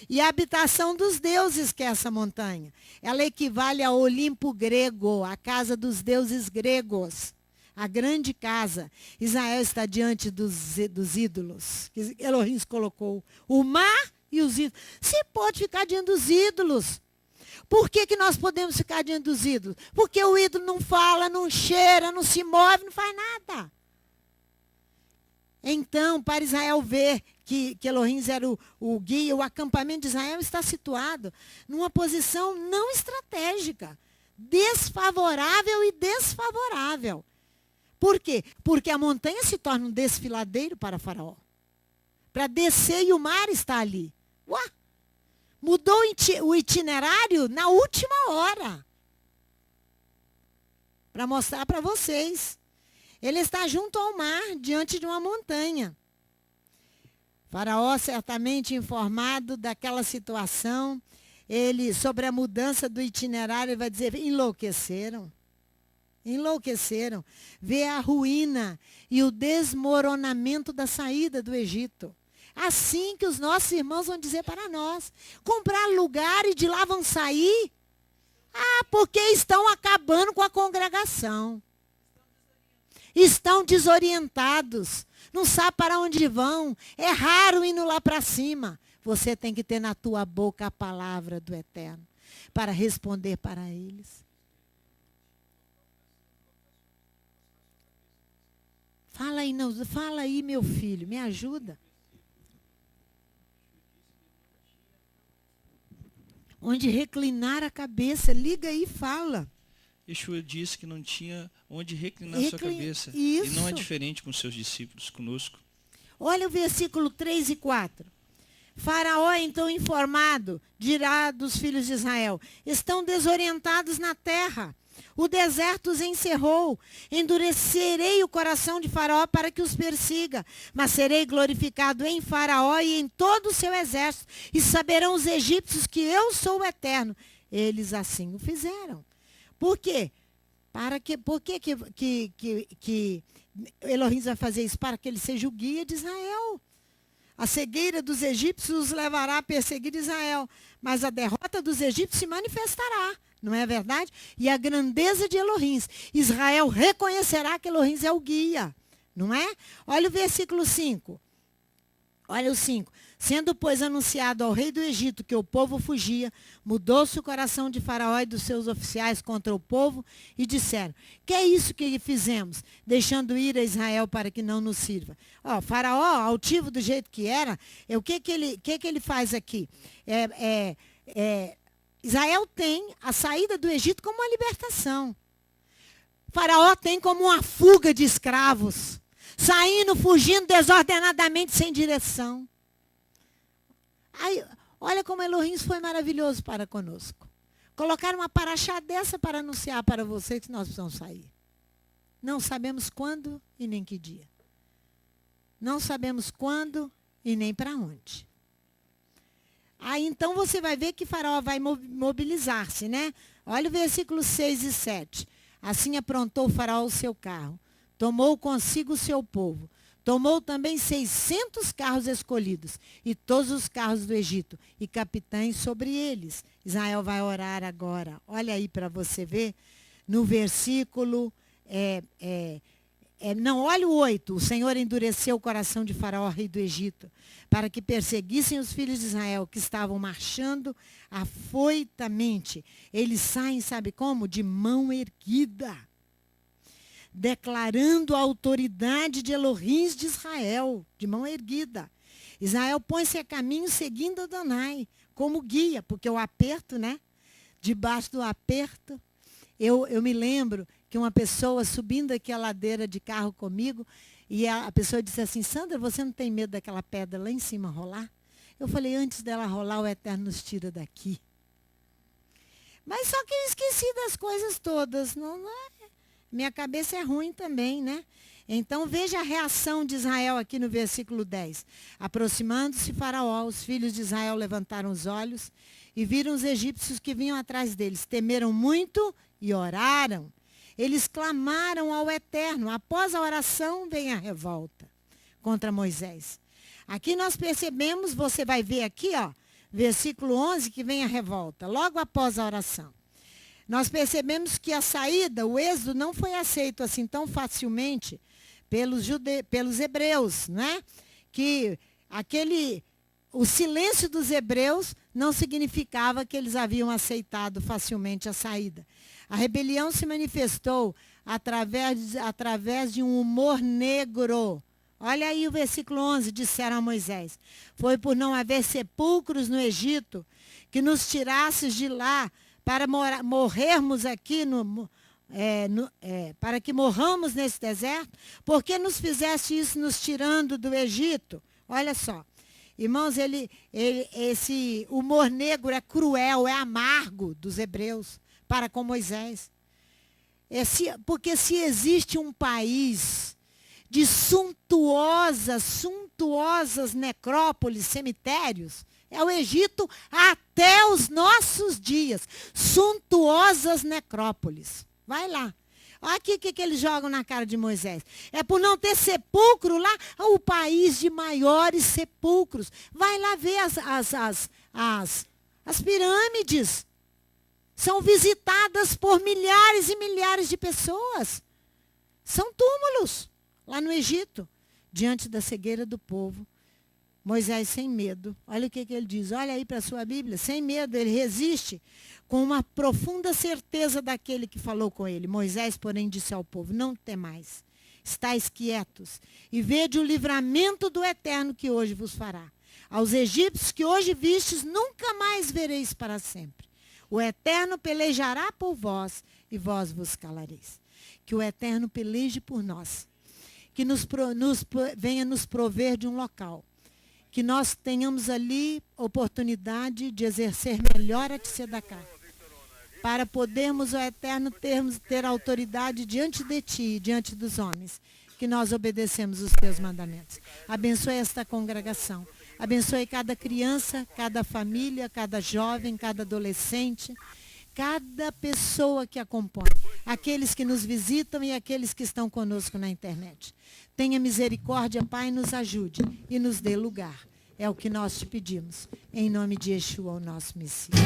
E a habitação dos deuses, que é essa montanha, ela equivale ao Olimpo grego, a casa dos deuses gregos, a grande casa. Israel está diante dos ídolos, que Elohim colocou, o mar e os ídolos. Você pode ficar diante dos ídolos. Por que nós podemos ficar diante dos ídolos? Porque o ídolo não fala, não cheira, não se move, não faz nada. Então, para Israel ver que Elohim era o guia, o acampamento de Israel está situado numa posição não estratégica, desfavorável e desfavorável. Por quê? Porque a montanha se torna um desfiladeiro para Faraó. Para descer e o mar está ali. Ué? Mudou o itinerário na última hora. Para mostrar para vocês. Ele está junto ao mar, diante de uma montanha. Faraó, certamente informado daquela situação, sobre a mudança do itinerário, ele vai dizer, enlouqueceram. Enlouqueceram. Vê a ruína e o desmoronamento da saída do Egito. Assim que os nossos irmãos vão dizer para nós. Comprar lugar e de lá vão sair? Porque estão acabando com a congregação. Estão desorientados. Não sabe para onde vão. É raro indo lá para cima. Você tem que ter na tua boca a palavra do Eterno para responder para eles. Fala aí, meu filho, me ajuda. Onde reclinar a cabeça, liga aí e fala. Yeshua disse que não tinha onde reclinar sua cabeça. Isso. E não é diferente com seus discípulos, conosco. Olha o versículo 3 e 4. Faraó, então informado, dirá dos filhos de Israel, estão desorientados na terra. O deserto os encerrou. Endurecerei o coração de Faraó para que os persiga. Mas serei glorificado em Faraó e em todo o seu exército. E saberão os egípcios que eu sou o Eterno. Eles assim o fizeram. Por quê? Por que Elohim vai fazer isso? Para que ele seja o guia de Israel. A cegueira dos egípcios os levará a perseguir Israel. Mas a derrota dos egípcios se manifestará. Não é verdade? E a grandeza de Elohim. Israel reconhecerá que Elohim é o guia. Não é? Olha o versículo 5. Olha o 5. Sendo, pois, anunciado ao rei do Egito que o povo fugia, mudou-se o coração de Faraó e dos seus oficiais contra o povo e disseram, que é isso que fizemos, deixando ir a Israel para que não nos sirva. Faraó, altivo do jeito que era, o que ele faz aqui? Israel tem a saída do Egito como uma libertação. Faraó tem como uma fuga de escravos, saindo, fugindo desordenadamente, sem direção. Aí, olha como Elohim foi maravilhoso para conosco. Colocaram uma paraxá dessa para anunciar para vocês que nós precisamos sair. Não sabemos quando e nem que dia. Não sabemos quando e nem para onde. Aí então você vai ver que Faraó vai mobilizar-se, né? Olha o versículo 6 e 7. Assim aprontou Faraó o seu carro, tomou consigo o seu povo, tomou também 600 carros escolhidos e todos os carros do Egito e capitães sobre eles. Israel vai orar agora. Olha aí para você ver no versículo... olha o 8. O Senhor endureceu o coração de Faraó, rei do Egito, para que perseguissem os filhos de Israel, que estavam marchando afoitamente. Eles saem, sabe como? De mão erguida, declarando a autoridade de Elohim de Israel, de mão erguida. Israel põe-se a caminho seguindo Adonai, como guia, porque o aperto, né? Debaixo do aperto, eu me lembro que uma pessoa subindo aqui a ladeira de carro comigo, e a pessoa disse assim: Sandra, você não tem medo daquela pedra lá em cima rolar? Eu falei: antes dela rolar, o Eterno nos tira daqui. Mas só que eu esqueci das coisas todas. Minha cabeça é ruim também, né? Então veja a reação de Israel aqui no versículo 10. Aproximando-se Faraó, os filhos de Israel levantaram os olhos e viram os egípcios que vinham atrás deles. Temeram muito e oraram. Eles clamaram ao Eterno. Após a oração, vem a revolta contra Moisés. Aqui nós percebemos, você vai ver aqui, ó, versículo 11, que vem a revolta, logo após a oração. Nós percebemos que a saída, o êxodo, não foi aceito assim tão facilmente pelos hebreus, né? Que o silêncio dos hebreus não significava que eles haviam aceitado facilmente a saída. A rebelião se manifestou através de um humor negro. Olha aí o versículo 11, disseram a Moisés: foi por não haver sepulcros no Egito que nos tirasses de lá para morrermos aqui, para que morramos nesse deserto? Por que nos fizeste isso nos tirando do Egito? Olha só. Irmãos, esse humor negro é cruel, é amargo dos hebreus para com Moisés. Porque se existe um país de suntuosas necrópolis, cemitérios, é o Egito até os nossos dias. Suntuosas necrópolis. Vai lá. Olha aqui o que eles jogam na cara de Moisés. É por não ter sepulcro lá, o país de maiores sepulcros. Vai lá ver as pirâmides. São visitadas por milhares e milhares de pessoas. São túmulos lá no Egito, diante da cegueira do povo. Moisés, sem medo, olha o que ele diz, olha aí para a sua Bíblia, sem medo, ele resiste com uma profunda certeza daquele que falou com ele. Moisés, porém, disse ao povo: não temais, estáis quietos, e vede o livramento do Eterno que hoje vos fará. Aos egípcios que hoje vistes, nunca mais vereis para sempre. O Eterno pelejará por vós, e vós vos calareis. Que o Eterno peleje por nós, que venha nos prover de um local, que nós tenhamos ali oportunidade de exercer melhor a Tzedaká, para podermos, ó Eterno, ter autoridade diante de Ti, diante dos homens, que nós obedecemos os Teus mandamentos. Abençoe esta congregação, abençoe cada criança, cada família, cada jovem, cada adolescente, cada pessoa que a compõe, aqueles que nos visitam e aqueles que estão conosco na internet. Tenha misericórdia, Pai, nos ajude e nos dê lugar. É o que nós te pedimos. Em nome de Yeshua, o nosso Messias.